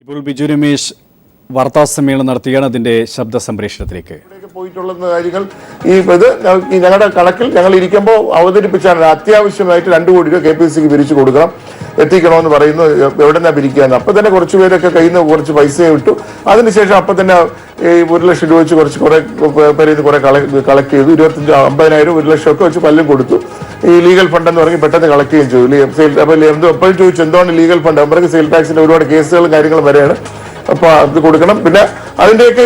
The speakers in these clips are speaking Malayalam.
ഇപ്പോൾ ബിജു രമേശ് വാർത്താ സമ്മേളനം നടത്തിയാണ് അതിന്റെ ശബ്ദ സംപ്രേഷണത്തിലേക്ക് പോയിട്ടുള്ള കാര്യങ്ങൾ ഞങ്ങളുടെ കണക്കിൽ ഞങ്ങൾ ഇരിക്കുമ്പോൾ അവതരിപ്പിച്ചാണ് അത്യാവശ്യമായിട്ട് 2 കോടി രൂപ KPCC പിരിച്ചു കൊടുക്കണം, എത്തിക്കണമെന്ന് പറയുന്നു. എവിടെന്നാ പിരിക്കുകയെന്ന് അപ്പം തന്നെ കുറച്ച് പേരൊക്കെ കയ്യിൽ നിന്ന് കുറച്ച് പൈസയെ വിട്ടു. അതിനുശേഷം അപ്പം തന്നെ ഈ 1 ലക്ഷം രൂപ വെച്ച് കുറെ പേര് ഇത് കുറെ കളക്ട് ചെയ്തു. 50,000 1 ലക്ഷം ഒക്കെ വെച്ച് പല്ലും കൊടുത്തു. ഈ ലീഗൽ ഫണ്ട് എന്ന് പറഞ്ഞ് പെട്ടെന്ന് കളക്ട് ചെയ്യുകയും ചെയ്തു. അപ്പോൾ എപ്പോഴും ചോദിച്ചു എന്താണ് ലീഗൽ ഫണ്ട്? അവർക്ക് സെയിൽ ടാക്സിന്റെ ഒരുപാട് കേസുകളും കാര്യങ്ങളും വരെയാണ്. അപ്പൊ അത് കൊടുക്കണം. പിന്നെ അതിന്റെയൊക്കെ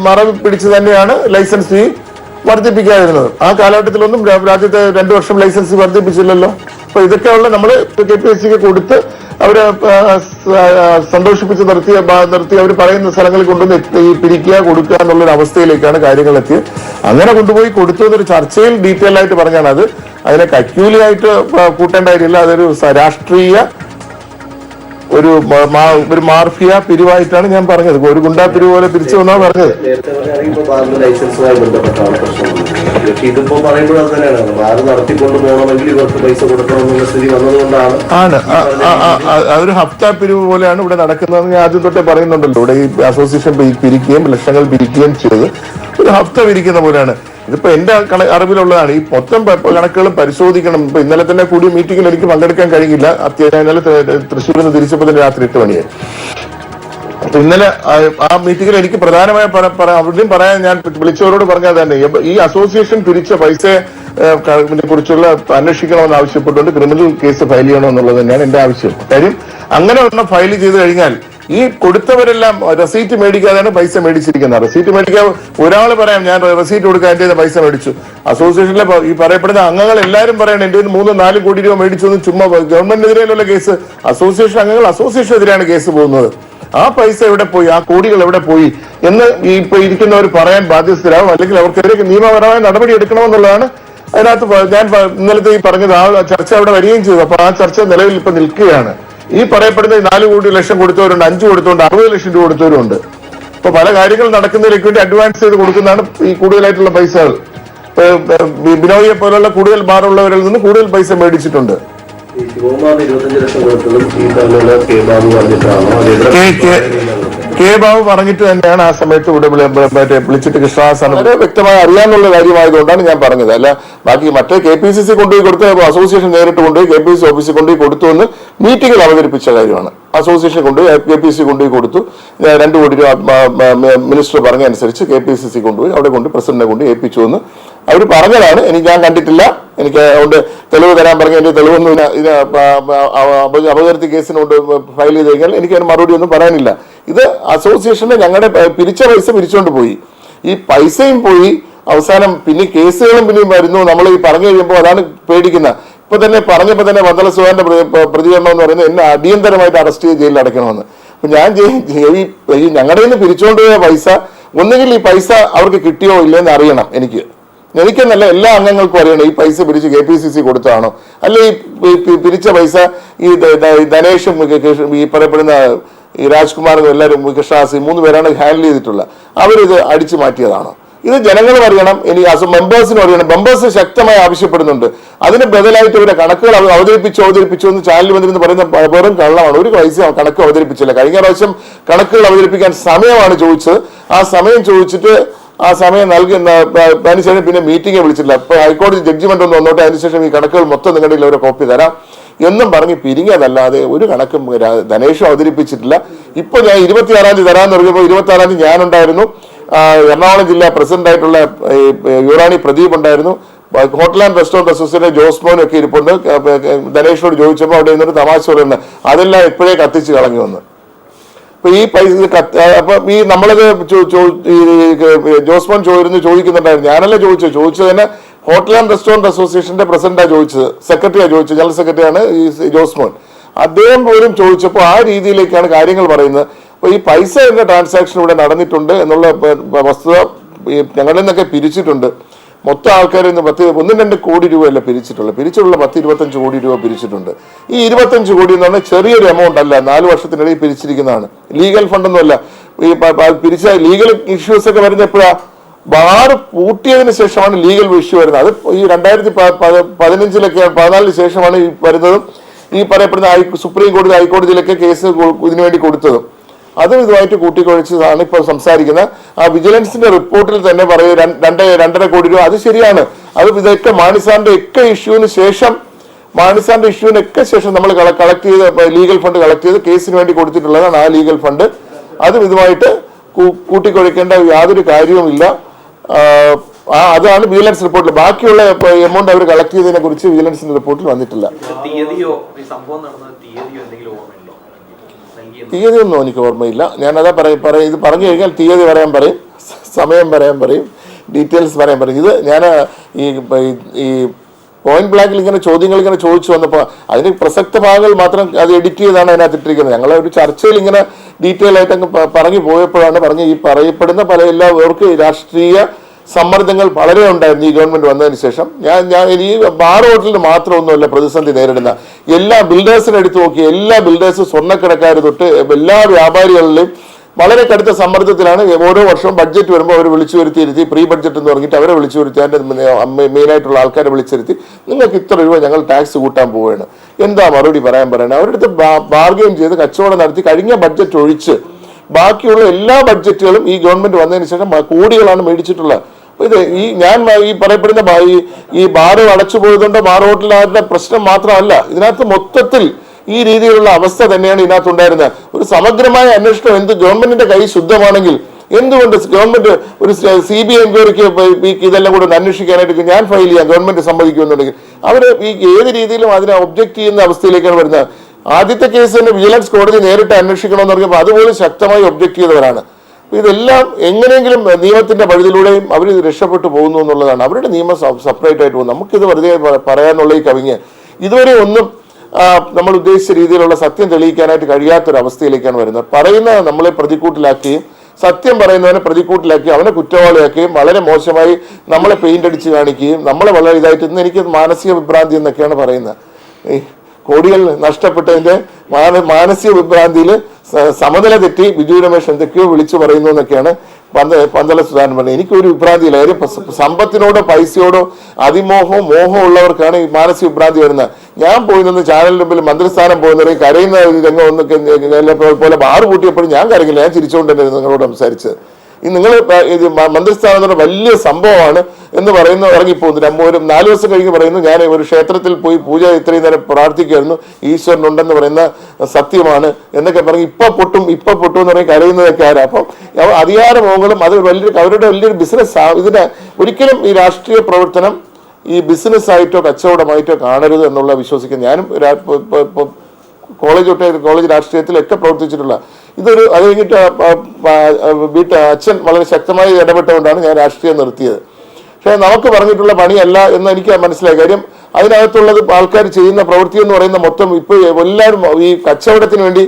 മറവ് പിടിച്ച് തന്നെയാണ് ലൈസൻസ് ഫീ വർദ്ധിപ്പിക്കാതിരുന്നത്. ആ കാലഘട്ടത്തിലൊന്നും രാജ്യത്തെ 2 വർഷം ലൈസൻസ് വർദ്ധിപ്പിച്ചില്ലല്ലോ. അപ്പൊ ഇതൊക്കെയുള്ള നമ്മൾ KPSCക്ക് കൊടുത്ത് അവരെ സന്തോഷിപ്പിച്ച് നിർത്തി അവർ പറയുന്ന സ്ഥലങ്ങളിൽ കൊണ്ടുവന്ന് ഈ പിരിക്കുക കൊടുക്കുക എന്നുള്ളൊരു അവസ്ഥയിലേക്കാണ് കാര്യങ്ങൾ എത്തിയത്. അങ്ങനെ കൊണ്ടുപോയി കൊടുത്തതൊരു ചർച്ചയിൽ ഡീറ്റെയിൽ ആയിട്ട് പറഞ്ഞാണ്. അതിനെ കക്കൂലിയായിട്ട് കൂട്ടേണ്ട കാര്യമില്ല. അതൊരു രാഷ്ട്രീയ ഒരു മാർഫിയ പിരിവായിട്ടാണ് ഞാൻ പറഞ്ഞത്. ഒരു ഗുണ്ടാ പിരിവ് പോലെ തിരിച്ചു വന്നാ പറഞ്ഞത്. ലൈസൻസുമായി ബന്ധപ്പെട്ടാണ് പ്രശ്നം. ഇതിപ്പോ പറയുമ്പോൾ അത് തന്നെയാണ്, ബാർ നടത്തിക്കൊണ്ട് പോകണമെങ്കിൽ ഇവർക്ക് പൈസ കൊടുക്കണമെന്നുള്ള സ്ഥിതി വന്നതുകൊണ്ടാണ്. അതൊരു ഹഫ്ത പിരിവ് പോലെയാണ് ഇവിടെ നടക്കുന്നതെന്ന് ഞാൻ ആദ്യം തൊട്ടേ പറയുന്നുണ്ടല്ലോ. ഇവിടെ ഈ അസോസിയേഷൻ പിരിക്കുകയും ലക്ഷങ്ങൾ പിരിക്കുകയും ചെയ്ത് ഒരു ഹഫ്ത പിരിക്കുന്ന പോലെയാണ്. ഇതിപ്പോ എന്റെ അറിവിലുള്ളതാണ്. ഈ മൊത്തം കണക്കുകളും പരിശോധിക്കണം. ഇപ്പൊ ഇന്നലെ തന്നെ കൂടിയ മീറ്റിംഗിൽ എനിക്ക് പങ്കെടുക്കാൻ കഴിഞ്ഞില്ല. ഇന്നലെ തൃശ്ശൂരിൽ നിന്ന് തിരിച്ചപ്പോ തന്നെ രാത്രി 8 മണിയായി. അപ്പൊ ഇന്നലെ ആ മീറ്റിംഗിൽ എനിക്ക് പ്രധാനമായി അവിടെയും പറയാൻ ഞാൻ വിളിച്ചവരോട് പറഞ്ഞത് തന്നെ, ഈ അസോസിയേഷൻ പിരിച്ച പൈസയെ കുറിച്ചുള്ള അന്വേഷിക്കണമെന്ന് ആവശ്യപ്പെട്ടുകൊണ്ട് ക്രിമിനൽ കേസ് ഫയൽ ചെയ്യണമെന്നുള്ളത് തന്നെയാണ് എന്റെ ആവശ്യം. കാര്യം അങ്ങനെ ഒരെണ്ണം ഫയൽ ചെയ്ത് കഴിഞ്ഞാൽ ഈ കൊടുത്തവരെല്ലാം റെസീറ്റ് മേടിക്കാതെയാണ് പൈസ മേടിച്ചിരിക്കുന്നത്. റെസീറ്റ് മേടിക്കാൻ ഒരാൾ പറയാം ഞാൻ റെസീറ്റ് കൊടുക്കാൻ എന്റെ പൈസ മേടിച്ചു. അസോസിയേഷനിലെ ഈ പറയപ്പെടുന്ന അംഗങ്ങൾ എല്ലാവരും പറയണം എന്റെ 3-4 കോടി രൂപ മേടിച്ചൊന്നും ചുമ്മാ ഗവൺമെന്റിനെതിരെയുള്ള കേസ്. അസോസിയേഷൻ അംഗങ്ങൾ അസോസിയേഷനെതിരെയാണ് കേസ് പോകുന്നത്. ആ പൈസ എവിടെ പോയി, ആ കോടികൾ എവിടെ പോയി എന്ന് ഇപ്പൊ ഇരിക്കുന്നവർ പറയാൻ ബാധ്യസ്ഥരാകും. അല്ലെങ്കിൽ അവർക്കെതിരെ നിയമപരമായ നടപടി എടുക്കണമെന്നുള്ളതാണ് അതിനകത്ത് ഞാൻ ഇന്നലത്തെ ഈ പറഞ്ഞത്. ആ ചർച്ച അവിടെ വരികയും ചെയ്തു. അപ്പൊ ആ ചർച്ച നിലവിൽ ഇപ്പൊ നിൽക്കുകയാണ്. ഈ പറയപ്പെടുന്ന 4 ലക്ഷം കൊടുത്തവരുണ്ട്, 5 കൊടുത്തവരുണ്ട്, 60 ലക്ഷം രൂപ കൊടുത്തവരുണ്ട്. ഇപ്പൊ പല കാര്യങ്ങൾ നടക്കുന്നതിലേക്ക് വേണ്ടി അഡ്വാൻസ് ചെയ്ത് കൊടുക്കുന്നതാണ് ഈ കൂടുതലായിട്ടുള്ള പൈസകൾ. ബിനോയിയെ പോലുള്ള കൂടുതൽ ബാറുള്ളവരിൽ നിന്ന് കൂടുതൽ പൈസ മേടിച്ചിട്ടുണ്ട്. കെ ബാബു പറഞ്ഞിട്ട് തന്നെയാണ് ആ സമയത്ത് ഇവിടെ വിളിച്ചിട്ട് കൃഷ്ണദാസാണ് വ്യക്തമായി അറിയാനുള്ള കാര്യമായതുകൊണ്ടാണ് ഞാൻ പറഞ്ഞത്. അല്ല ബാക്കി മറ്റേ KPCC കൊണ്ടുപോയി കൊടുത്ത അസോസിയേഷൻ നേരിട്ട് കൊണ്ടുപോയി KPCC ഓഫീസിൽ കൊണ്ടുപോയി കൊടുത്തു എന്ന് മീറ്റിംഗിൽ അവതരിപ്പിച്ച കാര്യമാണ്. അസോസിയേഷൻ കൊണ്ടുപോയി KPCC കൊണ്ടുപോയി കൊടുത്തു. 2 കോടി രൂപ മിനിസ്റ്റർ പറഞ്ഞ അനുസരിച്ച് KPCC കൊണ്ടുപോയി അവിടെ കൊണ്ട് പ്രസിഡന്റിനെ കൊണ്ട് ഏൽപ്പിച്ചു എന്ന് അവർ പറഞ്ഞതാണ്. ഞാൻ കണ്ടിട്ടില്ല. എനിക്ക് അതുകൊണ്ട് തെളിവ് തരാൻ പറഞ്ഞ എന്റെ തെളിവൊന്നും ഇത് അപകീർത്തി കേസിനോട് ഫയൽ ചെയ്ത് കഴിഞ്ഞാൽ എനിക്ക് അതിന് മറുപടി ഒന്നും പറയാനില്ല. ഇത് അസോസിയേഷന് ഞങ്ങളുടെ പിരിച്ച പൈസ പിരിച്ചുകൊണ്ട് പോയി. ഈ പൈസയും പോയി. അവസാനം പിന്നെ കേസുകളും പിന്നെയും വരുന്നു. നമ്മൾ ഈ പറഞ്ഞു കഴിയുമ്പോൾ അതാണ് പേടിക്കുന്നത്. ഇപ്പൊ തന്നെ പറഞ്ഞപ്പോൾ തന്നെ വന്ദന സുഹാന്റെ പ്രതികരണം എന്ന് പറയുന്നത് എന്നെ അടിയന്തരമായിട്ട് അറസ്റ്റ് ചെയ്ത് ജയിലിൽ അടയ്ക്കണമെന്ന്. അപ്പൊ ഞാൻ ഈ ഞങ്ങളുടെ നിന്ന് പിരിച്ചുകൊണ്ടുപോയ പൈസ ഒന്നുകിൽ ഈ പൈസ അവർക്ക് കിട്ടിയോ ഇല്ലെന്ന് അറിയണം. എനിക്കെന്നല്ല എല്ലാ അംഗങ്ങൾക്കും അറിയണം ഈ പൈസ പിരിച്ച് KPCC കൊടുത്തതാണോ, അല്ലെ ഈ പിരിച്ച പൈസ ഈ ധനേഷും ഈ പറയപ്പെടുന്ന ഈ രാജ്കുമാറും എല്ലാവരും കൃഷ്ണദാസ് 3 പേരാണ് ഹാൻഡിൽ ചെയ്തിട്ടുള്ളത്. അവരിത് അടിച്ചു മാറ്റിയതാണോ? ഇത് ജനങ്ങളും അറിയണം. ഇനി മെമ്പേഴ്സിനും അറിയണം. മെമ്പേഴ്സ് ശക്തമായി ആവശ്യപ്പെടുന്നുണ്ട്. അതിന് ബദലായിട്ട് ഇവരുടെ കണക്കുകൾ അവതരിപ്പിച്ചു എന്ന് ചാനൽ മന്ത്രി പറയുന്ന വെറും കള്ളമാണ്. ഒരു പൈസ കണക്ക് അവതരിപ്പിച്ചില്ല. കഴിഞ്ഞ പ്രാവശ്യം കണക്കുകൾ അവതരിപ്പിക്കാൻ സമയമാണ് ചോദിച്ചത്. ആ സമയം ചോദിച്ചിട്ട് ആ സമയം അതിനുശേഷം പിന്നെ മീറ്റിംഗ് വിളിച്ചിട്ടില്ല. ഇപ്പൊ ഹൈക്കോടതി ജഡ്ജിമെന്റ് ഒന്ന് വന്നോട്ടെ, അതിനുശേഷം ഈ കണക്കുകൾ മൊത്തം നിങ്ങളുടെ ഒരു കോപ്പി തരാം എന്നും പറഞ്ഞ് പിരിഞ്ഞതല്ലാതെ ഒരു കണക്കും ധനേഷും അവതരിപ്പിച്ചിട്ടില്ല. ഇപ്പൊ ഞാൻ 26-ാം തീയതി തരാമെന്ന് പറഞ്ഞപ്പോൾ 26-ാം തീയതി ഞാനുണ്ടായിരുന്നു. എറണാകുളം ജില്ലാ പ്രസിഡന്റ് ആയിട്ടുള്ള യുറാണി പ്രദീപ് ഉണ്ടായിരുന്നു. ഹോട്ടൽ ആൻഡ് റെസ്റ്റോറന്റ് അസോസിയേഷൻ ജോസ്മോനും ഒക്കെ ഇരിപ്പുണ്ട്. ധനേഷിനോട് ചോദിച്ചപ്പോൾ അവിടെ നിന്നൊരു തമാശ പറയുന്നത് അതെല്ലാം എപ്പോഴേ കത്തിച്ച് കളഞ്ഞു വന്ന്. അപ്പൊ ഈ പൈസ അപ്പൊ ഈ നമ്മളത് ജോസ്മോൻ ചോദിക്കുന്നുണ്ടായിരുന്നു. ഞാനല്ല ചോദിച്ചത് തന്നെ ഹോട്ടൽ ആൻഡ് റെസ്റ്റോറന്റ് അസോസിയേഷന്റെ പ്രസിഡന്റാണ് ചോദിച്ചത്, സെക്രട്ടറിയാണ് ചോദിച്ചത്, ജനറൽ സെക്രട്ടറിയാണ് ഈ ജോസ്മോൻ. അദ്ദേഹം പോലും ചോദിച്ചപ്പോൾ ആ രീതിയിലേക്കാണ് കാര്യങ്ങൾ പറയുന്നത്. അപ്പൊ ഈ പൈസ എന്ന ട്രാൻസാക്ഷൻ ഇവിടെ നടന്നിട്ടുണ്ട് എന്നുള്ള വസ്തുത ഞങ്ങളിൽ നിന്നൊക്കെ പിരിച്ചിട്ടുണ്ട്. മൊത്തം ആൾക്കാരിൽ നിന്ന് 1-2 കോടി രൂപയല്ല പിരിച്ചിട്ടുള്ള 10-25 കോടി രൂപ പിരിച്ചിട്ടുണ്ട്. ഈ 25 കോടി എന്ന് പറഞ്ഞാൽ ചെറിയൊരു എമൗണ്ട് അല്ല. 4 വർഷത്തിനിടയിൽ പിരിച്ചിരിക്കുന്നതാണ്. ലീഗൽ ഫണ്ടൊന്നുമല്ല. ഈ പിരിച്ച ലീഗൽ ഇഷ്യൂസ് ഒക്കെ വരുന്ന എപ്പോഴാ? ബാർ പൂട്ടിയതിനു ശേഷമാണ് ലീഗൽ ഇഷ്യൂ വരുന്നത്. അത് ഈ 2015-ലൊക്കെ 14 ശേഷമാണ് ഈ വരുന്നതും ഈ പറയപ്പെടുന്ന സുപ്രീം കോടതി ഹൈക്കോടതിയിലൊക്കെ കേസ് ഇതിനുവേണ്ടി കൊടുത്തതും അതും ഇതുമായിട്ട് കൂട്ടിക്കുഴച്ചതാണ് ഇപ്പോൾ സംസാരിക്കുന്നത്. ആ വിജിലൻസിന്റെ റിപ്പോർട്ടിൽ തന്നെ പറയും 2.5 കോടി രൂപ. അത് ശരിയാണ്. അത് ഇതൊക്കെ മാണിസാറിന്റെ ഒക്കെ ഇഷ്യൂവിനൊക്കെ ശേഷം നമ്മൾ കളക്ട് ചെയ്ത് ലീഗൽ ഫണ്ട് കളക്ട് ചെയ്ത് കേസിന് വേണ്ടി കൊടുത്തിട്ടുള്ളതാണ് ആ ലീഗൽ ഫണ്ട്. അതും ഇതുമായിട്ട് കൂട്ടിക്കുഴയ്ക്കേണ്ട യാതൊരു കാര്യവുമില്ല. അതാണ് വിജിലൻസ് റിപ്പോർട്ടിൽ. ബാക്കിയുള്ള എമൗണ്ട് അവർ കളക്ട് ചെയ്തതിനെ കുറിച്ച് വിജിലൻസിന്റെ റിപ്പോർട്ടിൽ വന്നിട്ടില്ല. തീയതിയൊന്നും എനിക്ക് ഓർമ്മയില്ല. ഞാനതാ ഇത് പറഞ്ഞു കഴിഞ്ഞാൽ തീയതി പറയാൻ പറയും, സമയം പറയാൻ പറയും, ഡീറ്റെയിൽസ് പറയാൻ പറയും. ഇത് ഞാൻ ഈ പോയിന്റ് ബ്ലാങ്കിൽ ഇങ്ങനെ ചോദ്യങ്ങൾ ഇങ്ങനെ ചോദിച്ചു വന്നപ്പോൾ അതിന് പ്രസക്ത ഭാഗങ്ങൾ മാത്രം അത് എഡിറ്റ് ചെയ്താണ് അതിനകത്ത് ഇട്ടിരിക്കുന്നത്. ഞങ്ങൾ ഒരു ചർച്ചയിൽ ഇങ്ങനെ ഡീറ്റെയിൽ ആയിട്ട് അങ്ങ് പറഞ്ഞു പോയപ്പോഴാണ് ഈ പറയപ്പെടുന്ന എല്ലാവർക്കും രാഷ്ട്രീയ സമ്മർദ്ദങ്ങൾ വളരെ ഉണ്ടായിരുന്നു ഈ ഗവൺമെന്റ് വന്നതിന് ശേഷം. ഞാൻ ഈ ബാർ ഹോട്ടലിന് മാത്രമൊന്നുമല്ല പ്രതിസന്ധി നേരിടുന്ന, എല്ലാ ബിൽഡേഴ്സിനെ എടുത്തു നോക്കി എല്ലാ ബിൽഡേഴ്സും സ്വർണ്ണക്കടക്കാർ തൊട്ട് എല്ലാ വ്യാപാരികളിലും വളരെ കടുത്ത സമ്മർദ്ദത്തിലാണ്. ഓരോ വർഷവും ബഡ്ജറ്റ് വരുമ്പോൾ അവർ വിളിച്ചു വരുത്തിയിരുത്തി, പ്രീ ബഡ്ജറ്റ് എന്ന് പറഞ്ഞിട്ട് അവരെ വിളിച്ചു വരുത്തി, അതിൻ്റെ മെയിനായിട്ടുള്ള ആൾക്കാരെ വിളിച്ചിരുത്തി, നിങ്ങൾക്ക് ഇത്ര രൂപ ഞങ്ങൾ ടാക്സ് കൂട്ടാൻ പോവുകയാണ്, എന്താ മറുപടി പറയണം. അവരുടെ അടുത്ത് ബാർഗെയിൻ ചെയ്ത് കച്ചവടം നടത്തി കഴിഞ്ഞ ബഡ്ജറ്റ് ഒഴിച്ച് ബാക്കിയുള്ള എല്ലാ ബഡ്ജറ്റുകളും ഈ ഗവൺമെന്റ് വന്നതിന് ശേഷം കോടികളാണ് മേടിച്ചിട്ടുള്ളത്. ഇത് ഈ പറയപ്പെടുന്ന ഈ ബാറ് അടച്ചു പോയതുകൊണ്ട് ബാർ ഹോട്ടലുകാരുടെ പ്രശ്നം മാത്രമല്ല, ഇതിനകത്ത് മൊത്തത്തിൽ ഈ രീതിയിലുള്ള അവസ്ഥ തന്നെയാണ് ഇതിനകത്തുണ്ടായിരുന്നത്. ഒരു സമഗ്രമായ അന്വേഷണം ഗവൺമെന്റിന്റെ കൈ ശുദ്ധമാണെങ്കിൽ എന്തുകൊണ്ട് ഗവൺമെന്റ് ഒരു CBI എൻക്വയറിക്ക് ഇതെല്ലാം കൂടെ അന്വേഷിക്കാനായിട്ട് ഞാൻ ഫയൽ ചെയ്യാം, ഗവൺമെന്റ് സമ്മതിക്കുമെന്നുണ്ടെങ്കിൽ അവര് ഈ ഏത് രീതിയിലും അതിനെ ഒബ്ജക്ട് ചെയ്യുന്ന അവസ്ഥയിലേക്കാണ് വരുന്നത്. ആദ്യത്തെ കേസ് തന്നെ വിജിലൻസ് കോടതി നേരിട്ട് അന്വേഷിക്കണമെന്ന് പറഞ്ഞപ്പോൾ അതുപോലെ ശക്തമായി ഒബ്ജക്ട് ചെയ്തവരാണ്. ഇതെല്ലാം എങ്ങനെയെങ്കിലും നിയമത്തിന്റെ പരിധിയിലൂടെയും അവർ രക്ഷപ്പെട്ടു പോകുന്നു എന്നുള്ളതാണ്. അവരുടെ നിയമം സെപ്പറേറ്റ് ആയിട്ട് പോകും. നമുക്കിത് വെറുതെ പറയാനുള്ള ഈ കവിഞ്ഞ് ഇതുവരെ ഒന്നും നമ്മൾ ഉദ്ദേശിച്ച രീതിയിലുള്ള സത്യം തെളിയിക്കാനായിട്ട് കഴിയാത്തൊരവസ്ഥയിലേക്കാണ് വരുന്നത്. പറയുന്നത് നമ്മളെ പ്രതിക്കൂട്ടിലാക്കുകയും സത്യം പറയുന്നവനെ പ്രതിക്കൂട്ടിലാക്കി അവനെ കുറ്റവാളിയാക്കുകയും വളരെ മോശമായി നമ്മളെ പെയിന്റ് അടിച്ച് കാണിക്കുകയും നമ്മളെ വളരെ ഇതായിട്ട് ഇന്ന് എനിക്ക് മാനസിക വിഭ്രാന്തി എന്നൊക്കെയാണ് പറയുന്നത്. ഈ കോടികൾ നഷ്ടപ്പെട്ടതിന്റെ മാനസിക വിഭ്രാന്തിയിൽ സമനില തെറ്റി ബിജു രമേശ് എന്തൊക്കെയോ വിളിച്ചു പറയുന്നു എന്നൊക്കെയാണ് പന്തള സുധാകരൻ പറഞ്ഞത്. എനിക്കൊരു വിഭ്രാന്തിയില്ല. കാര്യം സമ്പത്തിനോടോ പൈസയോടോ അതിമോഹവും മോഹവും ഉള്ളവർക്കാണ് ഈ മാനസിക വിഭ്രാന്തി വരുന്നത്. ഞാൻ പോയി നിന്ന് ചാനലിന് മുമ്പിൽ മന്ത്രിസ്ഥാനം പോകുന്നവരെയും കരയുന്ന രംഗം ഒന്നൊക്കെ പോലെ ബാറ് കൂട്ടിയപ്പോഴും ഞാൻ കരകില്ല, ഞാൻ ചിരിച്ചുകൊണ്ട് തന്നെ നിങ്ങളോട് സംസാരിച്ചത്. ഈ നിങ്ങൾ മന്ത്രിസ്ഥാനം എന്ന് പറഞ്ഞ വലിയ സംഭവമാണ് എന്ന് പറയുന്ന ഇറങ്ങിപ്പോകുന്നു. ഒരു 4 ദിവസം കഴിഞ്ഞ് പറയുന്നു ഞാൻ ഒരു ക്ഷേത്രത്തിൽ പോയി പൂജ ഇത്രയും നേരം പ്രാർത്ഥിക്കുമായിരുന്നു, ഈശ്വരനുണ്ടെന്ന് പറയുന്ന സത്യമാണ് എന്നൊക്കെ പറഞ്ഞ് ഇപ്പൊ പൊട്ടും എന്ന് പറഞ്ഞ് കരയുന്നതൊക്കെ ആരാ? അപ്പം അധികാരമോഹങ്ങളും അത് അവരുടെ വലിയൊരു ബിസിനസ്. ഇതിനെ ഒരിക്കലും ഈ രാഷ്ട്രീയ പ്രവർത്തനം ഈ ബിസിനസ് ആയിട്ടോ കച്ചവടമായിട്ടോ കാണരുത് എന്നുള്ള വിശ്വസിക്കുന്നു. ഞാനും കോളേജ് രാഷ്ട്രീയത്തിലൊക്കെ പ്രവർത്തിച്ചിട്ടുള്ള ഇതൊരു അത് കഴിഞ്ഞിട്ട് അച്ഛൻ വളരെ ശക്തമായി ഇടപെട്ടുകൊണ്ടാണ് ഞാൻ രാഷ്ട്രീയം നിർത്തിയത്. പക്ഷെ നമുക്ക് പറഞ്ഞിട്ടുള്ള പണിയല്ല എന്ന് എനിക്ക് മനസ്സിലായി. കാര്യം അതിനകത്തുള്ളത് ആൾക്കാർ ചെയ്യുന്ന പ്രവൃത്തി എന്ന് പറയുന്ന മൊത്തം ഇപ്പൊ എല്ലാവരും ഈ കച്ചവടത്തിന് വേണ്ടി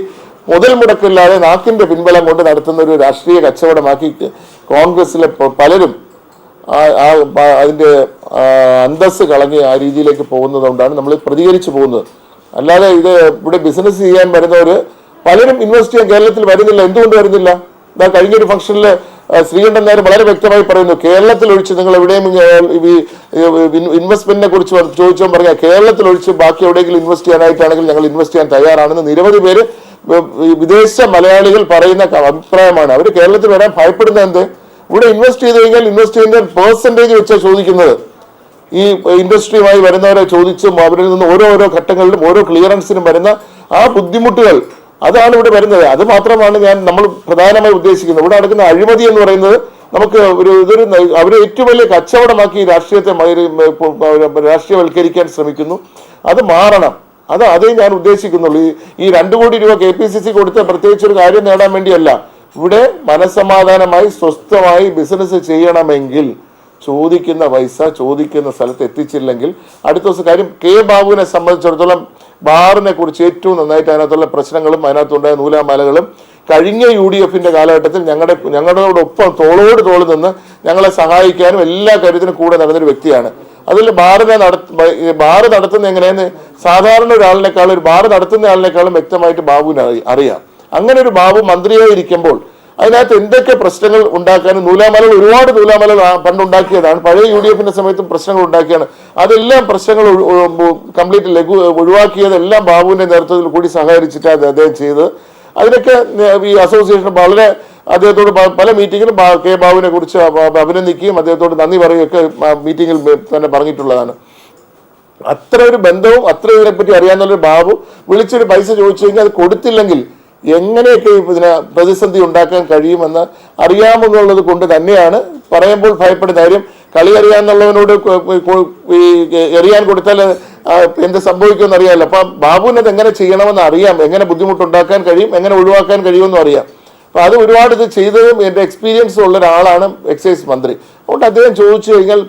മുതൽ മുടക്കില്ലാതെ നാക്കിന്റെ പിൻബലം കൊണ്ട് നടത്തുന്ന ഒരു രാഷ്ട്രീയ കച്ചവടമാക്കി കോൺഗ്രസിലെ പലരും അതിന്റെ അന്തസ്സ് കളഞ്ഞ് ആ രീതിയിലേക്ക് പോകുന്നത് കൊണ്ടാണ് നമ്മൾ പ്രതികരിച്ചു പോകുന്നത്. അല്ലാതെ ഇത് ഇവിടെ ബിസിനസ് ചെയ്യാൻ വരുന്നവര് പലരും ഇൻവെസ്റ്റ് ചെയ്യാൻ കേരളത്തിൽ വരുന്നില്ല. എന്തുകൊണ്ട് വരുന്നില്ല? കഴിഞ്ഞൊരു ഫംഗ്ഷനിൽ ശ്രീകണ്ഠൻ നായർ വളരെ വ്യക്തമായി പറയുന്നു, കേരളത്തിൽ ഒഴിച്ച് നിങ്ങൾ എവിടെയും ഇൻവെസ്റ്റ്മെന്റിനെ കുറിച്ച് ചോദിച്ചോ പറഞ്ഞാൽ കേരളത്തിൽ ഒഴിച്ച് ബാക്കി എവിടെയെങ്കിലും ഇൻവെസ്റ്റ് ചെയ്യാനായിട്ടാണെങ്കിൽ ഞങ്ങൾ ഇൻവെസ്റ്റ് ചെയ്യാൻ തയ്യാറാണെന്ന് നിരവധി പേര് വിദേശ മലയാളികൾ പറയുന്ന അഭിപ്രായമാണ്. അവർ കേരളത്തിൽ വരാൻ ഭയപ്പെടുന്ന എന്ത്? ഇവിടെ ഇൻവെസ്റ്റ് ചെയ്ത് കഴിഞ്ഞാൽ ഇൻവെസ്റ്റ് ചെയ്യുന്ന പെർസെന്റേജ് വെച്ചാണ് ചോദിക്കുന്നത്. ഈ ഇൻഡസ്ട്രിയുമായി വരുന്നവരെ ചോദിച്ചും അവരിൽ നിന്ന് ഓരോ ഘട്ടങ്ങളിലും ഓരോ ക്ലിയറൻസിനും വരുന്ന ആ ബുദ്ധിമുട്ടുകൾ അതാണ് ഇവിടെ വരുന്നത്. അത് മാത്രമാണ് നമ്മൾ പ്രധാനമായി ഉദ്ദേശിക്കുന്നത്. ഇവിടെ നടക്കുന്ന അഴിമതി എന്ന് പറയുന്നത് നമുക്ക് അവരെ ഏറ്റവും വലിയ കച്ചവടമാക്കി രാഷ്ട്രീയത്തെ രാഷ്ട്രീയവൽക്കരിക്കാൻ ശ്രമിക്കുന്നു. അത് മാറണം. അതേ ഞാൻ ഉദ്ദേശിക്കുന്നുള്ളൂ. ഈ 2 കോടി രൂപ KPCC കൊടുത്ത് പ്രത്യേകിച്ച് ഒരു കാര്യം നേടാൻ വേണ്ടിയല്ല. ഇവിടെ മനസ്സമാധാനമായി സ്വസ്ഥമായി ബിസിനസ് ചെയ്യണമെങ്കിൽ ചോദിക്കുന്ന പൈസ ചോദിക്കുന്ന സ്ഥലത്ത് എത്തിച്ചില്ലെങ്കിൽ അടുത്ത ദിവസം കാര്യം ബാബുവിനെ സംബന്ധിച്ചിടത്തോളം ബാറിനെ കുറിച്ച് ഏറ്റവും നന്നായിട്ട് അതിനകത്തുള്ള പ്രശ്നങ്ങളും അതിനകത്തുണ്ടായ നൂലാമാലകളും കഴിഞ്ഞ UDFന്റെ കാലഘട്ടത്തിൽ ഞങ്ങളോടൊപ്പം തോളോട് തോൾ നിന്ന് ഞങ്ങളെ സഹായിക്കാനും എല്ലാ കാര്യത്തിനും കൂടെ നടന്നൊരു വ്യക്തിയാണ്. അതിൽ ബാറ് നടത്തുന്ന എങ്ങനെയെന്ന് സാധാരണ ഒരാളിനേക്കാളും ഒരു ബാറ് നടത്തുന്ന ആളിനേക്കാളും വ്യക്തമായിട്ട് ബാബുവിന് അറിയാം. അങ്ങനെ ഒരു ബാബു മന്ത്രിയായിരിക്കുമ്പോൾ അതിനകത്ത് എന്തൊക്കെ പ്രശ്നങ്ങൾ ഉണ്ടാക്കാനും ഒരുപാട് നൂലാമലകൾ പണ്ടുണ്ടാക്കിയതാണ്. പഴയ UDFന്റെ സമയത്തും പ്രശ്നങ്ങൾ ഉണ്ടാക്കിയാണ്. അതെല്ലാം പ്രശ്നങ്ങൾ കംപ്ലീറ്റ് ഒഴിവാക്കിയതെല്ലാം ബാബുവിന്റെ നേതൃത്വത്തിൽ കൂടി സഹകരിച്ചിട്ട് അദ്ദേഹം ചെയ്ത്. അതിനൊക്കെ ഈ അസോസിയേഷൻ വളരെ അദ്ദേഹത്തോട് പല മീറ്റിങ്ങിലും കെ ബാബുവിനെ കുറിച്ച് അഭിനന്ദിക്കുകയും അദ്ദേഹത്തോട് നന്ദി പറയുകയൊക്കെ മീറ്റിങ്ങിൽ തന്നെ പറഞ്ഞിട്ടുള്ളതാണ്. അത്ര ഒരു ബന്ധവും അത്ര ഇതിനെപ്പറ്റി അറിയാവുന്നൊരു ബാബു വിളിച്ചൊരു പൈസ ചോദിച്ചു കഴിഞ്ഞാൽ അത് കൊടുത്തില്ലെങ്കിൽ എങ്ങനെയൊക്കെ ഇതിനെ പ്രതിസന്ധി ഉണ്ടാക്കാൻ കഴിയുമെന്ന് അറിയാമെന്നുള്ളത് കൊണ്ട് തന്നെയാണ് പറയുമ്പോൾ ഭയപ്പെടുന്ന കാര്യം. കളി അറിയാമെന്നുള്ളവനോട് എറിയാൻ കൊടുത്താൽ എന്ത് സംഭവിക്കുമെന്ന് അറിയാമല്ലോ. അപ്പം ബാബുവിനത് എങ്ങനെ ചെയ്യണമെന്ന് അറിയാം, എങ്ങനെ ബുദ്ധിമുട്ടുണ്ടാക്കാൻ കഴിയും, എങ്ങനെ ഒഴിവാക്കാൻ കഴിയുമെന്നും അറിയാം. അപ്പം അത് ഒരുപാട് ഇത് ചെയ്തതും എൻ്റെ എക്സ്പീരിയൻസ് ഉള്ള ഒരാളാണ് എക്സൈസ് മന്ത്രി. അതുകൊണ്ട് അദ്ദേഹം ചോദിച്ചു കഴിഞ്ഞാൽ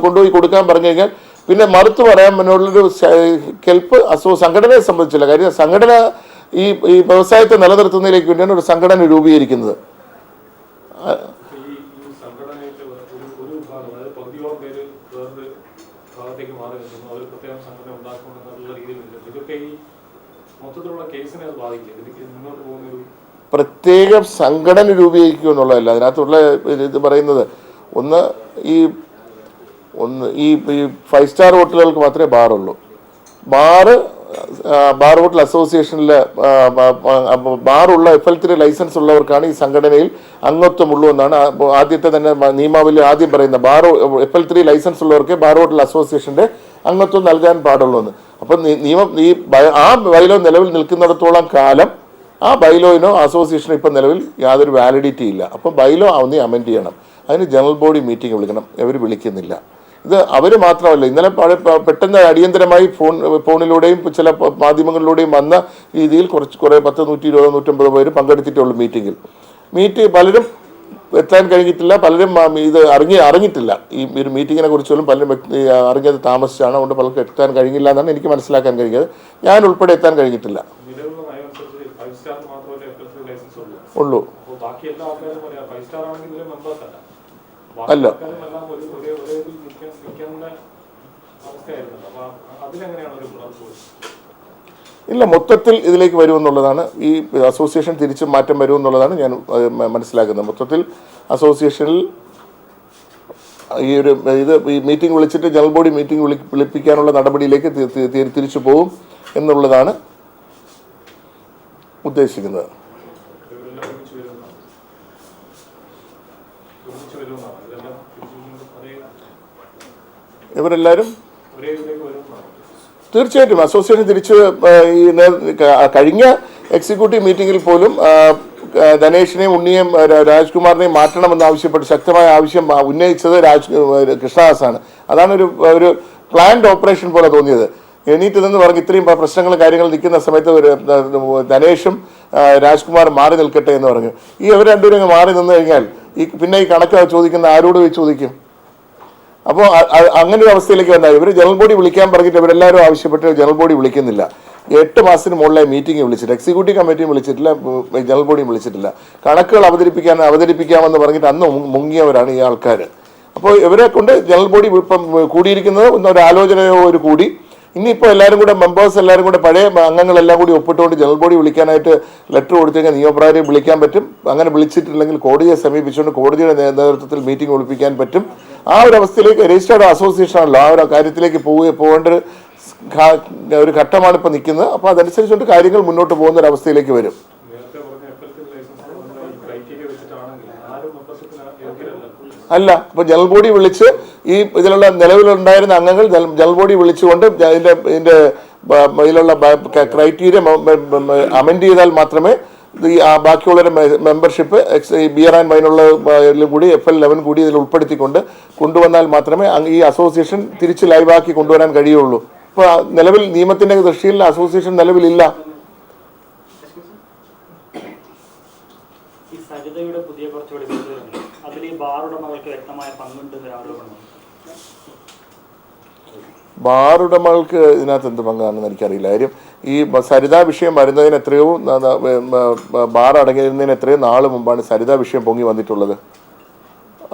കൊണ്ടുപോയി കൊടുക്കാൻ പറഞ്ഞു കഴിഞ്ഞാൽ പിന്നെ മറുത്തു പറയാൻ മുന്നുള്ളൊരു കെൽപ്പ് സംഘടനയെ സംബന്ധിച്ചില്ല. കാര്യം സംഘടന ഈ വ്യവസായത്തെ നിലനിർത്തുന്നതിലേക്ക് വേണ്ടിയാണ് ഒരു സംഘടന രൂപീകരിക്കുന്നത്. പ്രത്യേക സംഘടന രൂപീകരിക്കുക എന്നുള്ളതല്ല അതിനകത്തുള്ള ഇത് പറയുന്നത്. ഒന്ന് ഈ 5 സ്റ്റാർ ഹോട്ടലുകൾക്ക് മാത്രമേ ബാറുള്ളൂ. ബാർ ഹോട്ടൽ അസോസിയേഷനിൽ ബാറുള്ള FL3 ലൈസൻസ് ഉള്ളവർക്കാണ് ഈ സംഘടനയിൽ അംഗത്വമുള്ളൂ എന്നാണ് ആദ്യത്തെ തന്നെ നിയമാവലി ആദ്യം പറയുന്നത്. FL3 ലൈസൻസ് ഉള്ളവർക്ക് ബാർ ഹോട്ടൽ അസോസിയേഷന്റെ അംഗത്വം നൽകാൻ പാടുള്ളൂ എന്ന്. അപ്പം നിയമം ആ ബൈലോ നിലവിൽ നിൽക്കുന്നിടത്തോളം കാലം ആ ബൈലോയിനോ അസോസിയേഷനോ ഇപ്പം നിലവിൽ യാതൊരു വാലിഡിറ്റി ഇല്ല. അപ്പം ബൈലോ ഒന്ന് അമെൻഡ് ചെയ്യണം. അതിന് ജനറൽ ബോഡി മീറ്റിംഗ് വിളിക്കണം. അവർ വിളിക്കുന്നില്ല. ഇത് അവർ മാത്രമല്ല, ഇന്നലെ പെട്ടെന്ന് അടിയന്തരമായി ഫോണിലൂടെയും ചില മാധ്യമങ്ങളിലൂടെയും വന്ന രീതിയിൽ കുറേ 10, 120, 150 പേര് പങ്കെടുത്തിട്ടുള്ളൂ മീറ്റിങ്ങിൽ. പലരും എത്താൻ കഴിഞ്ഞിട്ടില്ല, പലരും ഇത് അറിഞ്ഞിട്ടില്ല. ഈ ഒരു മീറ്റിങ്ങിനെ കുറിച്ചൊന്നും പലരും അറിഞ്ഞത് താമസിച്ചാണ്. അതുകൊണ്ട് പലർക്കും എത്താൻ കഴിഞ്ഞില്ല എന്നാണ് എനിക്ക് മനസ്സിലാക്കാൻ കഴിഞ്ഞത്. ഞാൻ ഉൾപ്പെടെ എത്താൻ കഴിഞ്ഞിട്ടില്ല ഉള്ളൂ. അല്ല, ഇല്ല, മൊത്തത്തിൽ ഇതിലേക്ക് വരുമെന്നുള്ളതാണ്. ഈ അസോസിയേഷൻ തിരിച്ചു മാറ്റം വരുമെന്നുള്ളതാണ് ഞാൻ മനസ്സിലാക്കുന്നത്. മൊത്തത്തിൽ അസോസിയേഷനിൽ ഈ മീറ്റിംഗ് വിളിച്ചിട്ട് ജനറൽ ബോഡി മീറ്റിംഗ് വിളിപ്പിക്കാനുള്ള നടപടിയിലേക്ക് തിരിച്ചു പോകും എന്നുള്ളതാണ് ഉദ്ദേശിക്കുന്നത്. ഇവരെല്ലാവരും തീർച്ചയായിട്ടും അസോസിയേഷൻ തിരിച്ച് കഴിഞ്ഞ എക്സിക്യൂട്ടീവ് മീറ്റിംഗിൽ പോലും ധനേഷിനെയും ഉണ്ണിയെയും രാജ്കുമാറിനെയും മാറ്റണമെന്നാവശ്യപ്പെട്ട് ശക്തമായ ആവശ്യം ഉന്നയിച്ചത് കൃഷ്ണദാസാണ്. അതാണ് ഒരു പ്ലാൻഡ് ഓപ്പറേഷൻ പോലെ തോന്നിയത്. എണീറ്റ് നിന്ന് പറഞ്ഞ് ഇത്രയും പ്രശ്നങ്ങളും കാര്യങ്ങൾ നിൽക്കുന്ന സമയത്ത് ധനേഷും രാജ്കുമാർ മാറി നിൽക്കട്ടെ എന്ന് പറഞ്ഞു. ഇവർ രണ്ടുപേരും മാറി നിന്ന് കഴിഞ്ഞാൽ പിന്നെ ഈ കണക്ക് ചോദിക്കുന്ന ആരോട് പോയി ചോദിക്കും? അപ്പോൾ അങ്ങനെ ഒരു അവസ്ഥയിലേക്ക് വന്നാൽ ഇവർ ജനറൽ ബോഡി വിളിക്കാൻ പറഞ്ഞിട്ട് ഇവരെല്ലാവരും ആവശ്യപ്പെട്ട് ജനറൽ ബോഡി വിളിക്കുന്നില്ല. 8 മാസത്തിന് മുകളിലായി മീറ്റിംഗ് വിളിച്ചിട്ട് എക്സിക്യൂട്ടീവ് കമ്മിറ്റിയും വിളിച്ചിട്ടില്ല, ജനറൽ ബോഡിയും വിളിച്ചിട്ടില്ല. കണക്കുകൾ അവതരിപ്പിക്കാമെന്ന് പറഞ്ഞിട്ട് അന്ന് മുങ്ങിയവരാണ് ഈ ആൾക്കാർ. അപ്പോൾ ഇവരെ കൊണ്ട് ജനറൽ ബോഡി ഇപ്പം കൂടിയിരിക്കുന്നത് ഒരു ആലോചനയോട് കൂടി ഇനിയിപ്പോൾ എല്ലാവരും കൂടെ മെമ്പേഴ്സ് എല്ലാവരും കൂടെ പഴയ അംഗങ്ങളെല്ലാം കൂടി ഒപ്പിട്ടുകൊണ്ട് ജനറൽ ബോഡി വിളിക്കാനായിട്ട് ലെറ്റർ കൊടുത്തു കഴിഞ്ഞാൽ നിയമപ്രകാരം വിളിക്കാൻ പറ്റും. അങ്ങനെ വിളിച്ചിട്ടില്ലെങ്കിൽ കോടതിയെ സമീപിച്ചുകൊണ്ട് കോടതിയുടെ നേതൃത്വത്തിൽ മീറ്റിംഗ് വിളിപ്പിക്കാൻ പറ്റും. ആ ഒരു അവസ്ഥയിലേക്ക് രജിസ്റ്റേർഡ് അസോസിയേഷൻ ആണല്ലോ, ആ ഒരു കാര്യത്തിലേക്ക് പോകേണ്ട ഒരു ഘട്ടമാണ് ഇപ്പോൾ നിൽക്കുന്നത്. അപ്പോൾ അതനുസരിച്ചുകൊണ്ട് കാര്യങ്ങൾ മുന്നോട്ട് പോകുന്ന ഒരു അവസ്ഥയിലേക്ക് വരും. അല്ല, ഇപ്പോൾ ജനറൽ ബോഡി വിളിച്ച് ഇതിലുള്ള നിലവിലുണ്ടായിരുന്ന അംഗങ്ങൾ ജനറൽ ബോഡി വിളിച്ചുകൊണ്ട് ഇതിലുള്ള ക്രൈറ്റീരിയ അമെൻഡ് ചെയ്താൽ മാത്രമേ ബാക്കിയുള്ളൊരു മെമ്പർഷിപ്പ് ബിയർ ആൻഡ് വൈനുള്ള കൂടി FL11 കൂടി ഇതിൽ ഉൾപ്പെടുത്തിക്കൊണ്ട് കൊണ്ടുവന്നാൽ മാത്രമേ ഈ അസോസിയേഷൻ തിരിച്ച് ലൈവാക്കി കൊണ്ടുവരാൻ കഴിയുള്ളൂ. ഇപ്പോൾ നിലവിൽ നിയമത്തിൻ്റെ ദൃഷ്ടിയിൽ അസോസിയേഷൻ നിലവിലില്ല. ബാർ ഉടമകൾക്ക് ഇതിനകത്ത് എന്ത് പങ്കാണെന്ന് എനിക്കറിയില്ല. കാര്യം ഈ സരിതാ വിഷയം വരുന്നതിന് എത്രയോ ബാർ അടങ്ങിയിരുന്നതിന് എത്രയോ നാൾ മുമ്പാണ് സരിതാ വിഷയം പൊങ്ങി വന്നിട്ടുള്ളത്.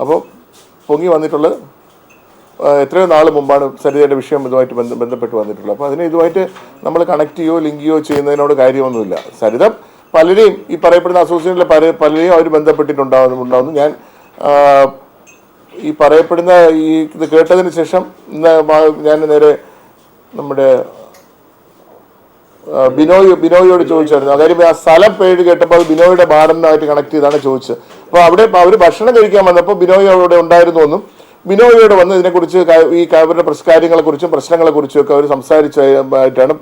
അപ്പോൾ പൊങ്ങി വന്നിട്ടുള്ളത് എത്രയോ നാൾ മുമ്പാണ് സരിതയുടെ വിഷയം ഇതുമായിട്ട് ബന്ധപ്പെട്ട് വന്നിട്ടുള്ളത്. അപ്പോൾ അതിനെ ഇതുമായിട്ട് നമ്മൾ കണക്ട് ചെയ്യോ ലിങ്ക് ചെയ്യോ ചെയ്യുന്നതിനോട് കാര്യമൊന്നുമില്ല. സരിത പലരെയും ഈ പറയപ്പെടുന്ന അസോസിയേഷനിലെ പലരെയും അവർ ബന്ധപ്പെട്ടിട്ടുണ്ടാവുന്നു. ഞാൻ ഈ പറയപ്പെടുന്ന ഈ ഇത് കേട്ടതിന് ശേഷം ഞാൻ നേരെ നമ്മുടെ ബിനോയോട് ചോദിച്ചായിരുന്നു. കാര്യം ആ സ്ഥലം പേര് കേട്ടപ്പോൾ അത് ബിനോയുടെ ബാറുമായിട്ട് കണക്ട് ചെയ്താണ് ചോദിച്ചത്. അപ്പോൾ അവിടെ അവർ ഭക്ഷണം കഴിക്കാൻ വന്നപ്പോൾ ബിനോയ് അവിടെ ഉണ്ടായിരുന്നു എന്നും ബിനോയോട് വന്ന് ഇതിനെക്കുറിച്ച് ഈ അവരുടെ കാര്യങ്ങളെക്കുറിച്ചും പ്രശ്നങ്ങളെക്കുറിച്ചും ഒക്കെ അവർ സംസാരിച്ചായിട്ടാണ്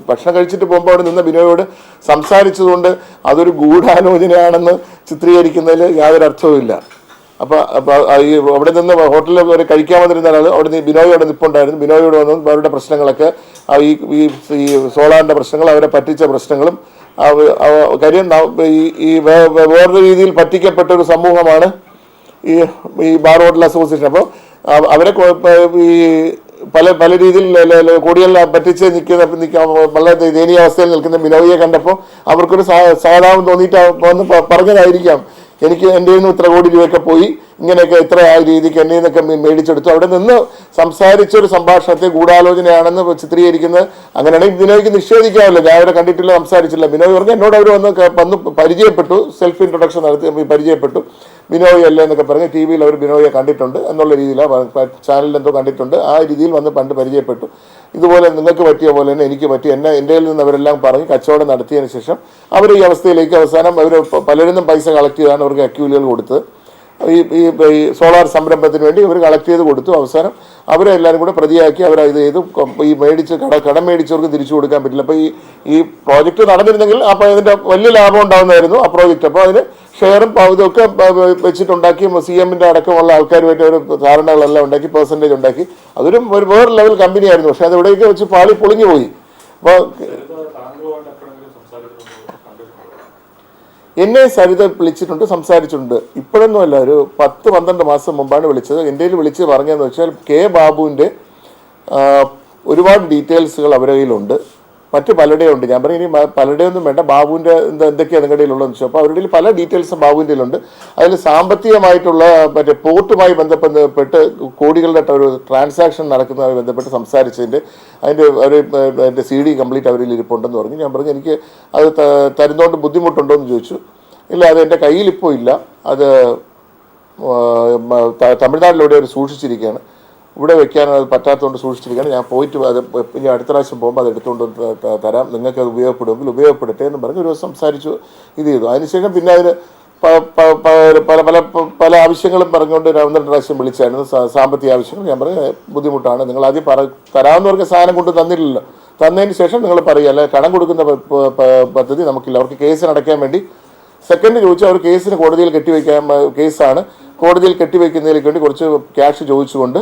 ഭക്ഷണം കഴിച്ചിട്ട് പോകുമ്പോൾ അവിടെ നിന്ന് ബിനോയോട് സംസാരിച്ചതുകൊണ്ട് അതൊരു ഗൂഢാലോചനയാണെന്ന് ചിത്രീകരിക്കുന്നതിൽ യാതൊരു അർത്ഥവുമില്ല. അപ്പോൾ ഈ അവിടെ നിന്ന് ഹോട്ടലിൽ വരെ കഴിക്കാൻ വന്നിരുന്ന ആൾ അവിടെ നിന്ന് ബിനോയോട് നിൽപ്പുണ്ടായിരുന്നു. ബിനോയോട് വന്ന് അവരുടെ പ്രശ്നങ്ങളൊക്കെ ഈ സോളാറിൻ്റെ പ്രശ്നങ്ങൾ, അവരെ പറ്റിച്ച പ്രശ്നങ്ങളും കാര്യം ഈ വേറൊരു രീതിയിൽ പറ്റിക്കപ്പെട്ട ഒരു സമൂഹമാണ് ഈ ബാർ ഹോട്ടൽ അസോസിയേഷൻ. അപ്പോൾ അവരെ ഈ പല രീതിയിൽ കോടികളിൽ പറ്റിച്ച് നിൽക്കുന്ന വളരെ ദയനീയാവസ്ഥയിൽ നിൽക്കുന്ന ബിനോയിയെ കണ്ടപ്പോൾ അവർക്കൊരു സഹതാപം തോന്നിയിട്ട് വന്ന് പറഞ്ഞതായിരിക്കാം, എനിക്ക് എൻ്റെ നിന്ന് ഇത്ര കോടി രൂപയൊക്കെ പോയി, ഇങ്ങനെയൊക്കെ ഇത്ര ആ രീതിക്ക് എൻ്റെ നിന്നൊക്കെ മേടിച്ചെടുത്തു. അവിടെ നിന്ന് സംസാരിച്ചൊരു സംഭാഷണത്തെ ഗൂഢാലോചനയാണെന്ന് ചിത്രീകരിക്കുന്നത് അങ്ങനെയാണെങ്കിൽ ബിനോയ്ക്ക് നിഷേധിക്കാമല്ലോ. ഞാൻ അവരെ കണ്ടിട്ടില്ല, സംസാരിച്ചില്ല. ബിനോയ് പറഞ്ഞു എന്നോട് അവർ വന്ന് പരിചയപ്പെട്ടു, സെൽഫ് ഇൻട്രൊഡക്ഷൻ നടത്തി പരിചയപ്പെട്ടു. ബിനോയ് അല്ലേ എന്നൊക്കെ പറഞ്ഞ് ടി വിയിൽ അവർ ബിനോയെ കണ്ടിട്ടുണ്ട് എന്നുള്ള രീതിയിലാണ്, ചാനലിൽ എന്തോ കണ്ടിട്ടുണ്ട്, ആ രീതിയിൽ വന്ന് പണ്ട് പരിചയപ്പെട്ടു. ഇതുപോലെ നിങ്ങൾക്ക് പറ്റിയ പോലെ തന്നെ എനിക്ക് പറ്റി, എൻ്റെ കയ്യിൽ നിന്ന് അവരെല്ലാം പറഞ്ഞ് കച്ചവടം നടത്തിയതിന് ശേഷം അവർ ഈ അവസ്ഥയിലേക്ക് അവസാനം അവർ പലരിന്നും പൈസ കളക്ട് ചെയ്താണ് അവർക്ക് അക്യൂലികൾ കൊടുത്തത്. ഈ സോളാർ സംരംഭത്തിന് വേണ്ടി ഇവർ കളക്ട് ചെയ്ത് കൊടുത്തു. അവസാനം അവരെ എല്ലാവരും കൂടെ പ്രതിയാക്കി അവർ ഇത് ചെയ്തു. ഈ കടം മേടിച്ചവർക്ക് തിരിച്ചു കൊടുക്കാൻ പറ്റില്ല. അപ്പോൾ ഈ പ്രോജക്റ്റ് നടന്നിരുന്നെങ്കിൽ അപ്പോൾ അതിൻ്റെ വലിയ ലാഭം ഉണ്ടാകുന്നതായിരുന്നു ആ പ്രോജക്റ്റ്. അപ്പോൾ അതിന് ഷെയറും ഇതൊക്കെ വെച്ചിട്ടുണ്ടാക്കി CM-ൻ്റെ അടക്കമുള്ള ആൾക്കാരുമായിട്ട് ഒരു ധാരണകളെല്ലാം ഉണ്ടാക്കി, പെർസെൻറ്റേജ് ഉണ്ടാക്കി. അതൊരു വേറെ ലെവൽ കമ്പനിയായിരുന്നു. പക്ഷേ അത് ഇവിടേക്ക് വെച്ച് പൊളിഞ്ഞു പോയി. അപ്പോൾ എന്നെ സരിത വിളിച്ചിട്ടുണ്ട്, സംസാരിച്ചിട്ടുണ്ട്. ഇപ്പോഴൊന്നുമല്ല, ഒരു 10-12 മാസം മുമ്പാണ് വിളിച്ചത്. എൻ്റെ കയ്യിൽ വിളിച്ച് പറഞ്ഞതെന്ന് വെച്ചാൽ കെ ബാബുവിൻ്റെ ഒരുപാട് ഡീറ്റെയിൽസുകൾ അവരുടെ കയ്യിലുണ്ട്, മറ്റു പലരുടെയും ഉണ്ട്. ഞാൻ പറയും ഇനി പലരുടെയൊന്നും വേണ്ട, ബാബുവിൻ്റെ എന്തൊക്കെയാണ് നിങ്ങളുടെ കയ്യിലുള്ളതെന്ന് വെച്ചാൽ അപ്പോൾ അവരുടെ പല ഡീറ്റെയിൽസും ബാബുവിൻ്റെ കയ്യിലുണ്ട്. അതിൽ സാമ്പത്തികമായിട്ടുള്ള മറ്റേ പോർട്ടുമായി ബന്ധപ്പെട്ട് കോടികളുടെ ഒരു ട്രാൻസാക്ഷൻ നടക്കുന്നതുമായി ബന്ധപ്പെട്ട് സംസാരിച്ചതിൻ്റെ അതിൻ്റെ CD കംപ്ലീറ്റ് അവരിൽ ഇരിപ്പുണ്ടെന്ന് പറഞ്ഞു. ഞാൻ പറഞ്ഞു എനിക്ക് അത് തരുന്നതുകൊണ്ട് ബുദ്ധിമുട്ടുണ്ടോ എന്ന് ചോദിച്ചു. ഇല്ല, അത് എൻ്റെ കയ്യിലിപ്പോൾ ഇല്ല, അത് തമിഴ്നാട്ടിലൂടെ അവർ സൂക്ഷിച്ചിരിക്കുകയാണ്, ഇവിടെ വെക്കാൻ അത് പറ്റാത്തതുകൊണ്ട് സൂക്ഷിച്ചിരിക്കുകയാണ്. ഞാൻ പോയിട്ട് അത് ഇനി അടുത്ത പ്രാവശ്യം പോകുമ്പോൾ അത് എടുത്തുകൊണ്ട് തരാം, നിങ്ങൾക്ക് അത് ഉപയോഗപ്പെടുമെങ്കിൽ ഉപയോഗപ്പെടട്ടെ എന്ന് പറഞ്ഞ് ഒരു ദിവസം സംസാരിച്ചു, ഇത് ചെയ്തു. അതിനുശേഷം പിന്നെ അതിന് പല ആവശ്യങ്ങളും പറഞ്ഞുകൊണ്ട് 1-2 പ്രാവശ്യം വിളിച്ചായിരുന്നു, സാമ്പത്തിക ആവശ്യങ്ങൾ. ഞാൻ പറഞ്ഞു ബുദ്ധിമുട്ടാണ്, നിങ്ങൾ ആദ്യം തരാവുന്നവർക്ക് സാധനം കൊണ്ട് തന്നില്ലല്ലോ, തന്നതിന് ശേഷം നിങ്ങൾ പറയുക, അല്ലെ കടം കൊടുക്കുന്ന പദ്ധതി നമുക്കില്ല. അവർക്ക് കേസിന് അടയ്ക്കാൻ വേണ്ടി സെക്കൻഡ് ചോദിച്ചു, അവർ കേസിന് കോടതിയിൽ കെട്ടിവെക്കാൻ കേസാണ്, കോടതിയിൽ കെട്ടിവെക്കുന്നതിലേക്ക് വേണ്ടി കുറച്ച് ക്യാഷ് ചോദിച്ചുകൊണ്ട്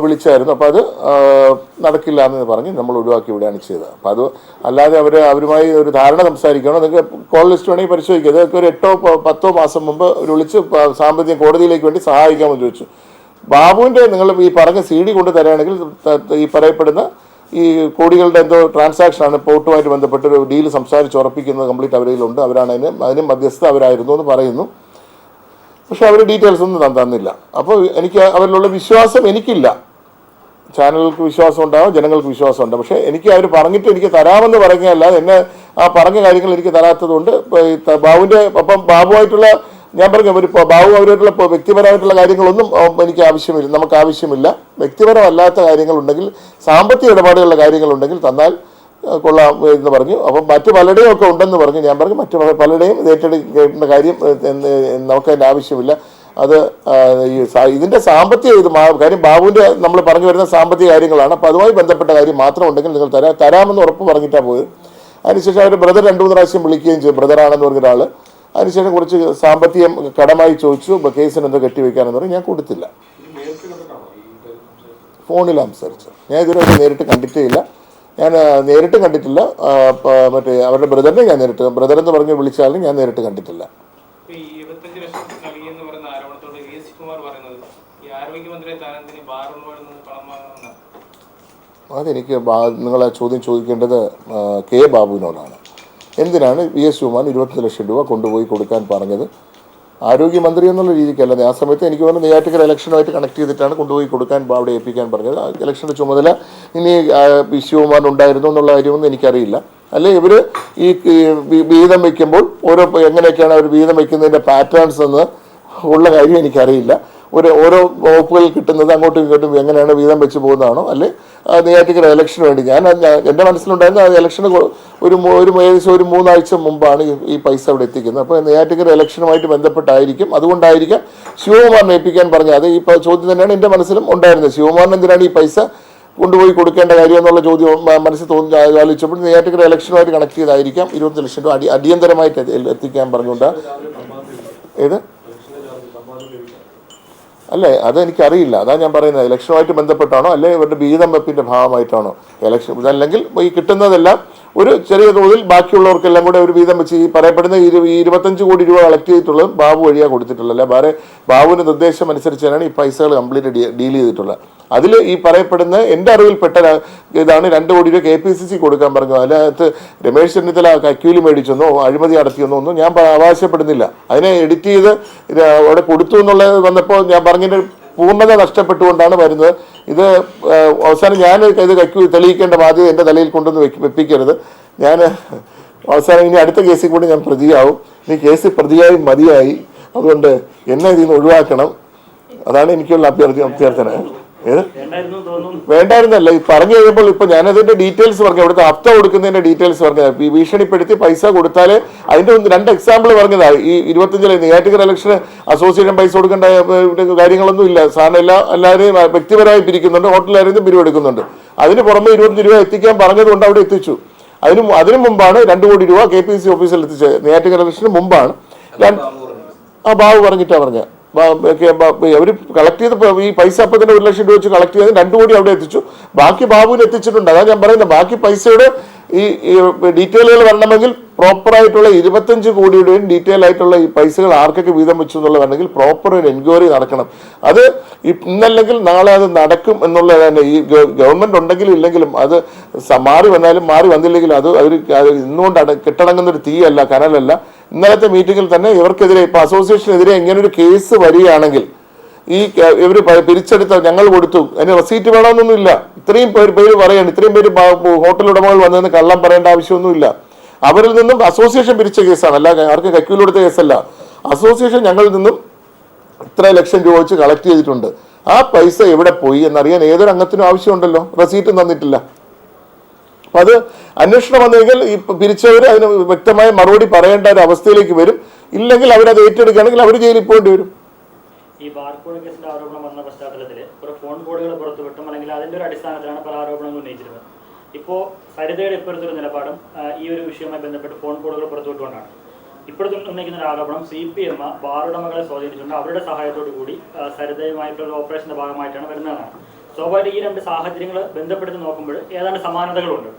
വിളിച്ചായിരുന്നു. അപ്പോൾ അത് നടക്കില്ല എന്ന് പറഞ്ഞ് നമ്മൾ ഒഴിവാക്കി വിടുകയാണ് ചെയ്തത്. അപ്പോൾ അത് അല്ലാതെ അവരുമായി ഒരു ധാരണ സംസാരിക്കണം. നിങ്ങൾക്ക് കോൾ ലിസ്റ്റ് വേണമെങ്കിൽ പരിശോധിക്കുക. അതൊക്കെ ഒരു 8-10 മാസം മുമ്പ് ഒരു വിളിച്ച് സാമ്പത്തിക കോടതിയിലേക്ക് വേണ്ടി സഹായിക്കാമെന്ന് ചോദിച്ചു. ബാബുവിൻ്റെ നിങ്ങൾ ഈ പറഞ്ഞ CD കൊണ്ട് തരാണെങ്കിൽ ഈ പറയപ്പെടുന്ന ഈ കോടികളുടെ എന്തോ ട്രാൻസാക്ഷനാണ്, പോർട്ടുമായിട്ട് ബന്ധപ്പെട്ട് ഒരു ഡീല് സംസാരിച്ച് ഉറപ്പിക്കുന്നത് കംപ്ലീറ്റ് അവരിലുണ്ട്. അവരാണ് അതിന് മധ്യസ്ഥ അവരായിരുന്നു എന്ന് പറയുന്നു. പക്ഷെ അവർ ഡീറ്റെയിൽസ് ഒന്നും തന്നില്ല. അപ്പോൾ എനിക്ക് അവരിലുള്ള വിശ്വാസം എനിക്കില്ല. ചാനലുകൾക്ക് വിശ്വാസം ഉണ്ടാവും, ജനങ്ങൾക്ക് വിശ്വാസം ഉണ്ട്. പക്ഷേ എനിക്ക് അവർ പറഞ്ഞിട്ട് എനിക്ക് തരാമെന്ന് പറയുകയല്ല, എന്നെ ആ പറഞ്ഞ കാര്യങ്ങൾ എനിക്ക് തരാത്തത് കൊണ്ട് ബാബുവിൻ്റെ അപ്പം ബാബുവായിട്ടുള്ള ഞാൻ പറഞ്ഞു ബാബു അവരായിട്ടുള്ള വ്യക്തിപരമായിട്ടുള്ള കാര്യങ്ങളൊന്നും എനിക്ക് ആവശ്യമില്ല, നമുക്ക് ആവശ്യമില്ല. വ്യക്തിപരമല്ലാത്ത കാര്യങ്ങളുണ്ടെങ്കിൽ, സാമ്പത്തിക ഇടപാടുകളുടെ കാര്യങ്ങളുണ്ടെങ്കിൽ തന്നാൽ കൊള്ളാം എന്ന് പറഞ്ഞു. അപ്പം മറ്റു പലരുടെയും ഒക്കെ ഉണ്ടെന്ന് പറഞ്ഞു. ഞാൻ പറഞ്ഞു മറ്റു പലരുടെയും ഏറ്റെടുക്കേണ്ട കാര്യം നമുക്കതിൻ്റെ ആവശ്യമില്ല. അത് ഇതിൻ്റെ സാമ്പത്തിക കാര്യം ബാബുവിൻ്റെ നമ്മൾ പറഞ്ഞു വരുന്ന സാമ്പത്തിക കാര്യങ്ങളാണ്. അപ്പോൾ അതുമായി ബന്ധപ്പെട്ട കാര്യം മാത്രം ഉണ്ടെങ്കിൽ നിങ്ങൾ തരാമെന്ന് ഉറപ്പ് പറഞ്ഞിട്ടാണ് പോയത്. അതിനുശേഷം അവർ ബ്രദർ 2-3 പ്രാവശ്യം വിളിക്കുകയും ചെയ്തു, ബ്രദറാണെന്ന് പറഞ്ഞ ഒരാൾ. അതിനുശേഷം കുറച്ച് സാമ്പത്തികം കടമായി ചോദിച്ചു, കേസിന് എന്തോ കെട്ടിവെക്കാനെന്ന് പറഞ്ഞു. ഞാൻ കൊടുത്തില്ല, ഫോണിൽ സംസാരിച്ചു. ഞാൻ ഇതുവരെ നേരിട്ട് കണ്ടിട്ടേ ഇല്ല, ഞാൻ നേരിട്ട് കണ്ടിട്ടില്ല. മറ്റേ അവരുടെ ബ്രദറിനെ ഞാൻ നേരിട്ട്, ബ്രദർ എന്ന് പറഞ്ഞ് വിളിച്ചാലും ഞാൻ നേരിട്ട് കണ്ടിട്ടില്ല. അതെനിക്ക് നിങ്ങളെ ചോദ്യം ചോദിക്കേണ്ടത് കെ ബാബുവിനോടാണ്. എന്തിനാണ് VS ശിവകുമാർ 25 ലക്ഷം രൂപ കൊണ്ടുപോയി കൊടുക്കാൻ പറഞ്ഞത്? ആരോഗ്യമന്ത്രി എന്നുള്ള രീതിക്കല്ല. ആ സമയത്ത് എനിക്ക് തോന്നുന്നു നെയ്യാറ്റിക്കര ഇലക്ഷനുമായിട്ട് കണക്ട് ചെയ്തിട്ടാണ് കൊണ്ടുപോയി കൊടുക്കാൻ അവിടെ ഏൽപ്പിക്കാൻ പറഞ്ഞത്. ഇലക്ഷൻ്റെ ചുമതല ഇനി ശിവകുമാറിനുണ്ടായിരുന്നു എന്നുള്ള കാര്യമൊന്നും എനിക്കറിയില്ല. അല്ലെ ഇവർ ഈ വീതം വയ്ക്കുമ്പോൾ എങ്ങനെയൊക്കെയാണ് അവർ വീതം വയ്ക്കുന്നതിൻ്റെ പാറ്റേൺസ് എന്ന് ഉള്ള കാര്യം എനിക്കറിയില്ല. ഓരോ വകുപ്പുകൾ കിട്ടുന്നത് അങ്ങോട്ടും ഇങ്ങോട്ടും എങ്ങനെയാണ് വീതം വെച്ച് പോകുന്നതാണോ അല്ലെ നെയ്യാറ്റിൻകര ഇലക്ഷന് വേണ്ടി എൻ്റെ മനസ്സിലുണ്ടായിരുന്ന ആ ഇലക്ഷന് ഏകദേശം ഒരു 3 ആഴ്ച മുമ്പാണ് ഈ പൈസ അവിടെ എത്തിക്കുന്നത്. അപ്പോൾ നെയ്യാറ്റിൻകര ഇലക്ഷനുമായിട്ട് ബന്ധപ്പെട്ടായിരിക്കും, അതുകൊണ്ടായിരിക്കാം ശിവകുമാറിനെ ഏൽപ്പിക്കാൻ പറഞ്ഞത്. അത് ഈ ചോദ്യം തന്നെയാണ് എൻ്റെ മനസ്സിലും ഉണ്ടായിരുന്നത്. ശിവകുമാറിന് എന്തിനാണ് ഈ പൈസ കൊണ്ടുപോയി കൊടുക്കേണ്ട കാര്യം എന്നുള്ള ചോദ്യം മനസ്സിൽ ആലോചിച്ചപ്പോൾ നെയ്യാറ്റിൻകര ഇലക്ഷനുമായിട്ട് കണക്ട് ചെയ്തായിരിക്കാം 25 ലക്ഷം രൂപ അടിയന്തരമായിട്ട് എത്തിക്കാൻ പറഞ്ഞുകൊണ്ട്. ഏത് അല്ലേ അതെനിക്കറിയില്ല. അതാ ഞാൻ പറയുന്നത്, ഇലക്ഷനുമായിട്ട് ബന്ധപ്പെട്ടാണോ അല്ലെ ഇവരുടെ വീതം വെപ്പിന്റെ ഭാഗമായിട്ടാണോ ഇലക്ഷൻ. ഇതല്ലെങ്കിൽ ഈ കിട്ടുന്നതെല്ലാം ഒരു ചെറിയ തോതിൽ ബാക്കിയുള്ളവർക്കെല്ലാം കൂടെ ഒരു വീതം വെച്ച് ഈ പറയപ്പെടുന്ന 25 കോടി രൂപ കളക്ട് ചെയ്തിട്ടുള്ളത് ബാബു വഴിയാണ് കൊടുത്തിട്ടുള്ളത്. അല്ലെ വേറെ ബാബുവിന്റെ നിർദ്ദേശം അനുസരിച്ചാണ് ഈ പൈസകൾ കംപ്ലീറ്റ് ഡീൽ ചെയ്തിട്ടുള്ളത്. അതിൽ ഈ പറയപ്പെടുന്ന എൻ്റെ അറിവിൽപ്പെട്ട ഇതാണ് 2 കോടി രൂപ KPCC കൊടുക്കാൻ പറഞ്ഞു. അതിനകത്ത് രമേശ് ചെന്നിത്തല കക്കൂലി മേടിച്ചെന്നോ അഴിമതി നടത്തിയെന്നോ ഒന്നും ഞാൻ അവകാശപ്പെടുന്നില്ല. അതിനെ എഡിറ്റ് ചെയ്ത് അവിടെ കൊടുത്തു എന്നുള്ളത് വന്നപ്പോൾ ഞാൻ പറഞ്ഞതിൻ്റെ പൂർണ്ണത നഷ്ടപ്പെട്ടുകൊണ്ടാണ് വരുന്നത്. ഇത് അവസാനം ഞാൻ ഇത് തെളിയിക്കേണ്ട ബാധ്യത എൻ്റെ തലയിൽ കൊണ്ടുവന്ന് വെപ്പിക്കരുത്. ഞാൻ അവസാനം ഇനി അടുത്ത കേസിൽ കൂടി ഞാൻ പ്രതിയാവും. ഇനി കേസ് പ്രതിയായി മതിയായി, അതുകൊണ്ട് എന്നെ ഇതിൽ നിന്ന് ഒഴിവാക്കണം. അതാണ് എനിക്കുള്ള അഭ്യർത്ഥന. വേണ്ടായിരുന്നല്ല ഈ പറഞ്ഞു കഴിയുമ്പോൾ ഇപ്പൊ ഞാനതിന്റെ ഡീറ്റെയിൽസ് പറഞ്ഞു, അവിടുത്തെ ഹഫ്ത കൊടുക്കുന്നതിന്റെ ഡീറ്റെയിൽസ് പറഞ്ഞത്. ഈ ഭീഷണിപ്പെടുത്തി പൈസ കൊടുത്താല് അതിന്റെ 2 എക്സാമ്പിൾ പറഞ്ഞതാണ്. ഈ 25 നെയ്യാറ്റിൻകര ഇലക്ഷന് അസോസിയേഷൻ പൈസ കൊടുക്കേണ്ട കാര്യങ്ങളൊന്നും ഇല്ല. സാറിന് എല്ലാവരെയും വ്യക്തിപരമായി പിരിക്കുന്നുണ്ട്, ഹോട്ടലുകാരും പിരിവെടുക്കുന്നുണ്ട്. അതിന് പുറമെ 25 രൂപ എത്തിക്കാൻ പറഞ്ഞതുകൊണ്ട് അവിടെ എത്തിച്ചു. അതിനു മുമ്പാണ് 2 കോടി രൂപ KPCC ഓഫീസിൽ എത്തിച്ചത്. നെയ്യാറ്റിൻകര ഇലക്ഷന് മുമ്പാണ് ബാബു പറഞ്ഞിട്ടാണ് പറഞ്ഞത്. അവർ കളക്ട് ചെയ്ത് ഈ പൈസ അപ്പം തന്നെ 1 ലക്ഷം രൂപ വെച്ച് കളക്ട് ചെയ്ത് 2 കോടി അവിടെ എത്തിച്ചു. ബാക്കി ബാബുവിന് എത്തിച്ചിട്ടുണ്ട്. അതാ ഞാൻ പറയുന്നത്, ബാക്കി പൈസയുടെ ഈ ഡീറ്റെയിലുകൾ വരണമെങ്കിൽ പ്രോപ്പറായിട്ടുള്ള 25 കോടിയുടെയും ഡീറ്റെയിൽ ആയിട്ടുള്ള ഈ പൈസകൾ ആർക്കൊക്കെ വീതം വെച്ചു എന്നുള്ളതാണെങ്കിൽ പ്രോപ്പർ ഒരു എൻക്വയറി നടക്കണം. അത് ഇന്നല്ലെങ്കിൽ നാളെ അത് നടക്കും എന്നുള്ളത് തന്നെ. ഈ ഗവൺമെന്റ് ഉണ്ടെങ്കിലും ഇല്ലെങ്കിലും അത് മാറി വന്നാലും മാറി വന്നില്ലെങ്കിലും അത് അവർ ഇന്നുകൊണ്ട് കെട്ടടങ്ങുന്നൊരു തീയല്ല, കനലല്ല. ഇന്നലത്തെ മീറ്റിംഗിൽ തന്നെ ഇവർക്കെതിരെ ഇപ്പൊ അസോസിയേഷനെതിരെ ഇങ്ങനൊരു കേസ് വരികയാണെങ്കിൽ ഈ ഇവർ പിരിച്ചെടുത്ത ഞങ്ങൾ കൊടുത്തു, അതിന് റെസീറ്റ് വേണമെന്നൊന്നുമില്ല. ഇത്രയും പേര് പറയാണ്, ഇത്രയും പേര് ഹോട്ടൽ ഉടമകൾ വന്നതെന്ന് കള്ളം പറയേണ്ട ആവശ്യമൊന്നുമില്ല. അവരിൽ നിന്നും അസോസിയേഷൻ പിരിച്ച കേസാണ്, അല്ല ആർക്ക് കക്കൂൽ കൊടുത്ത കേസല്ല. അസോസിയേഷൻ ഞങ്ങളിൽ നിന്നും ഇത്ര ലക്ഷം രൂപ വെച്ച് കളക്ട് ചെയ്തിട്ടുണ്ട്. ആ പൈസ എവിടെ പോയി എന്നറിയാൻ ഏതൊരു അംഗത്തിനും ആവശ്യമുണ്ടല്ലോ. റെസീറ്റും തന്നിട്ടില്ല. അപ്പൊ അത് അന്വേഷണം വന്നെങ്കിൽ ഈ പിരിച്ചവർ അതിന് വ്യക്തമായ മറുപടി പറയേണ്ട ഒരു അവസ്ഥയിലേക്ക് വരും. ഇല്ലെങ്കിൽ അവരത് ഏറ്റെടുക്കുകയാണെങ്കിൽ അവർ ജയിലിൽ പോകേണ്ടി വരും. ഈ ബാർകോഡ് കേസിന്റെ ആരോപണം വന്ന പശ്ചാത്തലത്തിൽ കുറെ ഫോൺ കോളുകൾ പുറത്തുവിട്ടും അല്ലെങ്കിൽ അതിന്റെ ഒരു അടിസ്ഥാനത്തിലാണ് പല ആരോപണങ്ങൾ ഉന്നയിച്ചിരുന്നത്. ഇപ്പോൾ സരിതയുടെ ഇപ്പോഴത്തെ ഒരു നിലപാടും ഈ ഒരു വിഷയവുമായി ബന്ധപ്പെട്ട് ഫോൺ കോളുകൾ പുറത്തുവിട്ടുകൊണ്ടാണ്. ഇപ്പോഴത്തെ ഉന്നയിക്കുന്ന ഒരു ആരോപണം CPM ബാറുടമകളെ സ്വാധീനിച്ചുകൊണ്ട് അവരുടെ സഹായത്തോടു കൂടി സരിതയുമായിട്ടുള്ള ഓപ്പറേഷന്റെ ഭാഗമായിട്ടാണ് വരുന്നതാണ്. സ്വാഭാവിക ഈ 2 സാഹചര്യങ്ങൾ ബന്ധപ്പെടുത്തി നോക്കുമ്പോൾ ഏതാണ്ട് സമാനതകളുണ്ട്.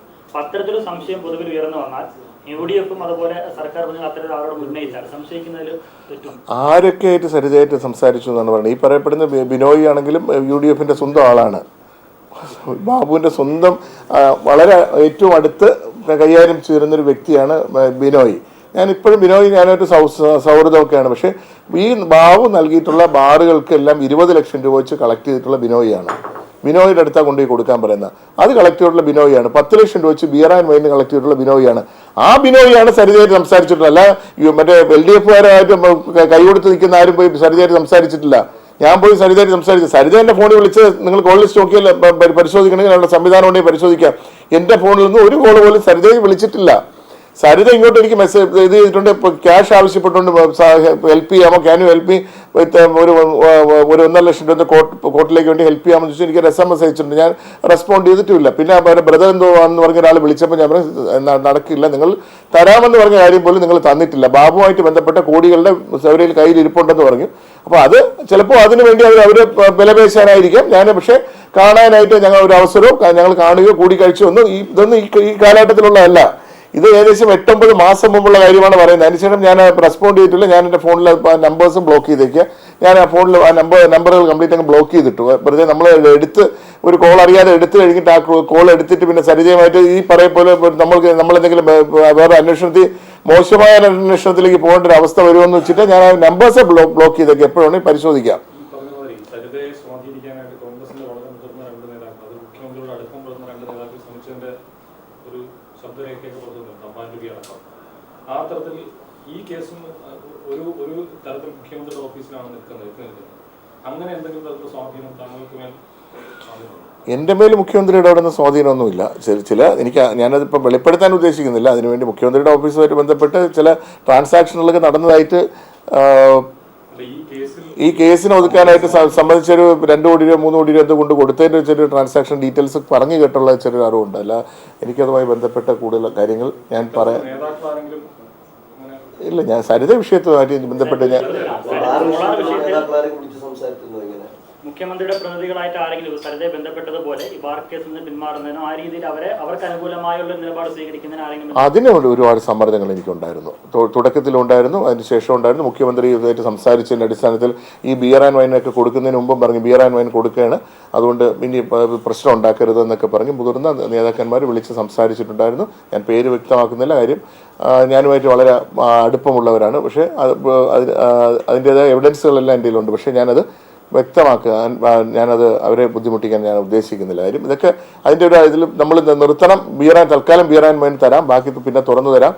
അത്തരത്തിലൊരു സംശയം പൊതുവിൽ ഉയർന്നു വന്നാൽ UDF അതുപോലെ സർക്കാർ അത്തരം ആരോടും ഉന്നയിച്ചാൽ സംശയിക്കുന്നതിൽ തെറ്റും. ആരൊക്കെ ആയിട്ട് സരിതയായിട്ട് സംസാരിച്ചു എന്നാണ് പറയുന്നത്. ഈ പറയപ്പെടുന്ന ബിനോയ് ആണെങ്കിലും UDFന്റെ സ്വന്തം ആളാണ്. ബാബുവിന്റെ സ്വന്തം വളരെ ഏറ്റവും അടുത്ത് കൈകാര്യം ചെയ്യുന്നൊരു വ്യക്തിയാണ് ബിനോയ്. ഞാനിപ്പോഴും ഞാനൊരു സൗഹൃദമൊക്കെയാണ്. പക്ഷേ ഈ ബാബു നൽകിയിട്ടുള്ള ബാറുകൾക്കെല്ലാം 20 ലക്ഷം രൂപ വെച്ച് കളക്ട് ചെയ്തിട്ടുള്ള ബിനോയിയാണ്. ബിനോയുടെ അടുത്താണ് കൊണ്ടുപോയി കൊടുക്കാൻ പറയുന്നത്. അത് കളക്ട് ചെയ്തിട്ടുള്ള ബിനോയിയാണ്. 10 ലക്ഷം രൂപ വെച്ച് ബിയർ ആൻഡ് വൈൻ കളക്ട് ചെയ്തിട്ടുള്ള ബിനോയിയാണ്. ആ ബിനോയിയാണ് സരിതയായിട്ട് സംസാരിച്ചിട്ടുള്ളത്. അല്ല മറ്റേ LDFകാരായിട്ട് കൈ കൊടുത്ത് നിൽക്കുന്ന ആരും പോയി സരിതയായിട്ട് സംസാരിച്ചിട്ടില്ല. ഞാൻ പോയി സരിതയായിട്ട് സംസാരിച്ചു. സരിത എൻ്റെ ഫോണിൽ വിളിച്ച് നിങ്ങൾ കോൾ ലിസ്റ്റ് നോക്കിയാൽ പരിശോധിക്കണമെങ്കിൽ അവരുടെ സംവിധാനം ഉണ്ടെങ്കിൽ പരിശോധിക്കാം. എൻ്റെ ഫോണിൽ നിന്ന് ഒരു കോൾ പോലും സരിതയെ വിളിച്ചിട്ടില്ല. സരിത ഇങ്ങോട്ട് എനിക്ക് മെസ്സേജ് ഇത് ചെയ്തിട്ടുണ്ട്. ഇപ്പോൾ ക്യാഷ് ആവശ്യപ്പെട്ടുകൊണ്ട് ഹെൽപ്പ് ചെയ്യാമോ, can you help me with ഒരു 1.5 ലക്ഷം രൂപ കോർട്ടിലേക്ക് വേണ്ടി ഹെൽപ്പ് ചെയ്യാമെന്ന് ചോദിച്ചു. എനിക്ക് SMS അയച്ചിട്ടുണ്ട്. ഞാൻ റെസ്പോണ്ട് ചെയ്തിട്ടുമില്ല. പിന്നെ അവരുടെ ബ്രദർ എന്തോ എന്ന് പറഞ്ഞ ഒരാൾ വിളിച്ചപ്പോൾ ഞാൻ പറഞ്ഞു നടക്കില്ല, നിങ്ങൾ തരാമെന്ന് പറഞ്ഞ കാര്യം പോലും നിങ്ങൾ തന്നിട്ടില്ല. ബാബുമായിട്ട് ബന്ധപ്പെട്ട കോടികളുടെ അവരുടെ കയ്യിൽ ഇരിപ്പുണ്ടെന്ന് പറഞ്ഞു. അപ്പോൾ അത് ചിലപ്പോൾ അതിനു വേണ്ടി അവർ വിലപേശാനായിരിക്കാം. ഞാൻ പക്ഷേ കാണാനായിട്ട് ഞങ്ങൾ ഒരു അവസരവും ഞങ്ങൾ കാണുകയോ കൂടിക്കാഴ്ചയോ ഒന്നും ഇതൊന്നും ഈ കാലഘട്ടത്തിലുള്ളതല്ല. ഇത് ഏകദേശം 8-9 മാസം മുമ്പുള്ള കാര്യമാണ് പറയുന്നത്. അതിനുശേഷം ഞാൻ റെസ്പോണ്ട് ചെയ്തിട്ടില്ല. ഞാൻ എൻ്റെ ഫോണിൽ നമ്പേഴ്സും ബ്ലോക്ക് ചെയ്തേക്കുക. ഞാൻ ആ ഫോണിൽ ആ നമ്പറുകൾ കംപ്ലീറ്റ് അങ്ങ് ബ്ലോക്ക് ചെയ്തിട്ടു. വെറുതെ നമ്മൾ എടുത്ത് ഒരു കോൾ അറിയാതെ എടുത്തു കഴിഞ്ഞിട്ട് ആ കോൾ എടുത്തിട്ട് പിന്നെ സരിതയുമായിട്ട് ഈ പറയപ്പോലെ നമ്മളെന്തെങ്കിലും വേറെ അന്വേഷണത്തിൽ മോശമായ അന്വേഷണത്തിലേക്ക് പോകേണ്ട ഒരു അവസ്ഥ വരുമെന്ന് വെച്ചിട്ട് ഞാൻ ആ നമ്പേഴ്സ് ബ്ലോക്ക് ചെയ്തേക്കുക. എപ്പോഴാണെങ്കിൽ പരിശോധിക്കാം. ആ തരത്തിൽ ഈ കേസും ഒരു തരത്തിൽ മുഖ്യമന്ത്രിയുടെ ഓഫീസിലാണ് നിൽക്കുന്നത്. അങ്ങനെ എന്തെങ്കിലും തരത്തിലുള്ള സ്വാധീനം താങ്കൾക്ക് മേൽ സ്വാധീനമുണ്ടോ? എൻ്റെ മേൽ മുഖ്യമന്ത്രിയുടെ അവിടെ നിന്ന് സ്വാധീനമൊന്നുമില്ല. ചില ഞാനതിപ്പോൾ വെളിപ്പെടുത്താൻ ഉദ്ദേശിക്കുന്നില്ല. അതിനുവേണ്ടി മുഖ്യമന്ത്രിയുടെ ഓഫീസുമായിട്ട് ബന്ധപ്പെട്ട് ചില ട്രാൻസാക്ഷനുകളൊക്കെ നടന്നതായിട്ട് ഈ കേസിനെ ഒതുക്കാനായിട്ട് സംബന്ധിച്ചൊരു 2 കോടി രൂപ 3 കോടി രൂപ കൊണ്ട് കൊടുത്തതിൻ്റെ ചെറിയ ട്രാൻസാക്ഷൻ ഡീറ്റെയിൽസ് പറഞ്ഞു കേട്ടുള്ള ചെറിയ അറിവുണ്ട്. അല്ല എനിക്കതുമായി ബന്ധപ്പെട്ട കൂടുതൽ കാര്യങ്ങൾ ഞാൻ പറയാം. ഇല്ല, ഞാൻ സരിത വിഷയത്തുമായിട്ട് ബന്ധപ്പെട്ട് ഞാൻ മുഖ്യമന്ത്രിയുടെ പ്രതിനിധികളായിട്ട് ആരെങ്കിലും സരിതയെ ബന്ധപ്പെട്ടതുപോലെ ഈ ബാർ കേസിൽ നിന്ന് പിന്മാറുന്നതിനോ ആ രീതിയിൽ അവർക്ക് അനുകൂലമായുള്ള നിലപാട് സ്വീകരിക്കുന്നതിന് ആരെങ്കിലും അതിനോട് ഒരുപാട് സമ്മർദ്ദങ്ങൾ എനിക്കുണ്ടായിരുന്നു. തുടക്കത്തിലുണ്ടായിരുന്നു, അതിനുശേഷം ഉണ്ടായിരുന്നു. മുഖ്യമന്ത്രി ഇതുമായിട്ട് സംസാരിച്ചതിൻ്റെ അടിസ്ഥാനത്തിൽ ഈ ബിയർ ആൻഡ് വൈനൊക്കെ കൊടുക്കുന്നതിന് മുമ്പും പറഞ്ഞു ബിയർ ആൻഡ് വൈൻ കൊടുക്കുകയാണ്, അതുകൊണ്ട് ഇനി പ്രശ്നം ഉണ്ടാക്കരുത് എന്നൊക്കെ പറഞ്ഞ് മുതിർന്ന നേതാക്കന്മാർ വിളിച്ച് സംസാരിച്ചിട്ടുണ്ടായിരുന്നു. ഞാൻ പേര് വ്യക്തമാക്കുന്നില്ല, കാര്യം ഞാനുമായിട്ട് വളരെ അടുപ്പമുള്ളവരാണ്. പക്ഷേ അതിൻ്റേതായ എവിഡൻസുകളെല്ലാം എൻ്റെ കയ്യിലുണ്ട്. പക്ഷേ ഞാനത് വ്യക്തമാക്കുക, ഞാനത് അവരെ ബുദ്ധിമുട്ടിക്കാൻ ഞാൻ ഉദ്ദേശിക്കുന്നില്ല. കാര്യം ഇതൊക്കെ അതിൻ്റെ ഒരു ഇതിൽ നമ്മൾ നിർത്തണം. തൽക്കാലം ബിയർ ആൻഡ് വൈൻ തരാം, ബാക്കി പിന്നെ തുറന്നു തരാം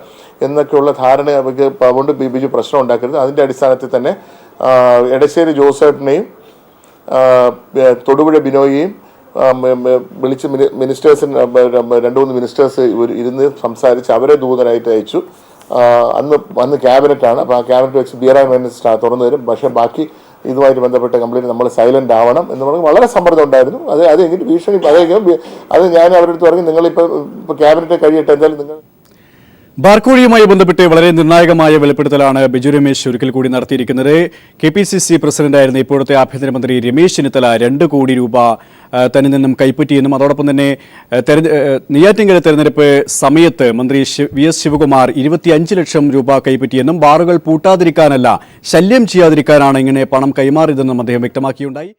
എന്നൊക്കെയുള്ള ധാരണ അവർക്ക് അതുകൊണ്ട് ബിജു പ്രശ്നം ഉണ്ടാക്കരുത്. അതിൻ്റെ അടിസ്ഥാനത്തിൽ തന്നെ എടശ്ശേരി ജോസേട്ടനെയും തൊടുപുഴ ബിനോയിയെയും വിളിച്ച് മിനിസ്റ്റേഴ്സിന് 2-3 മിനിസ്റ്റേഴ്സ് ഇരുന്ന് സംസാരിച്ച് അവരെ ദൂതനായിട്ട് അയച്ചു. അന്ന് ക്യാബിനറ്റാണ്. അപ്പോൾ ആ ക്യാബിനറ്റ് വെച്ച് ബിയർ ആൻഡ് വൈൻ തുറന്നു തരും, പക്ഷേ ബാക്കി ഇതുമായിട്ട് ബന്ധപ്പെട്ട കംപ്ലൈൻറ്റ് നമ്മൾ സൈലൻ്റ് ആവണം എന്ന് പറഞ്ഞ് വളരെ സമ്മർദ്ദം ഉണ്ടായിരുന്നു. അതെങ്കിലും ഭീഷണി അത് ഞാൻ അവരുടെ അടുത്ത് പറഞ്ഞു, നിങ്ങളിപ്പോൾ ക്യാബിനറ്റ് കഴിയട്ടെ, എന്തായാലും നിങ്ങൾ. ബാർക്കോഴയുമായി ബന്ധപ്പെട്ട് വളരെ നിർണായകമായ വെളിപ്പെടുത്തലാണ് ബിജു രമേശ് ഒരിക്കൽ കൂടി നടത്തിയിരിക്കുന്നത്. KPCC പ്രസിഡന്റായിരുന്ന ഇപ്പോഴത്തെ ആഭ്യന്തരമന്ത്രി രമേശ് ചെന്നിത്തല 2 കോടി രൂപ തന്നിൽ നിന്നും കൈപ്പറ്റിയെന്നും അതോടൊപ്പം തന്നെ നെയ്യാറ്റിൻകര തെരഞ്ഞെടുപ്പ് സമയത്ത് മന്ത്രി VS ശിവകുമാർ 25 ലക്ഷം രൂപ കൈപ്പറ്റിയെന്നും ബാറുകൾ പൂട്ടാതിരിക്കാനല്ല ശല്യം ചെയ്യാതിരിക്കാനാണ് ഇങ്ങനെ പണം കൈമാറിയതെന്നും അദ്ദേഹം വ്യക്തമാക്കിയുണ്ടായി.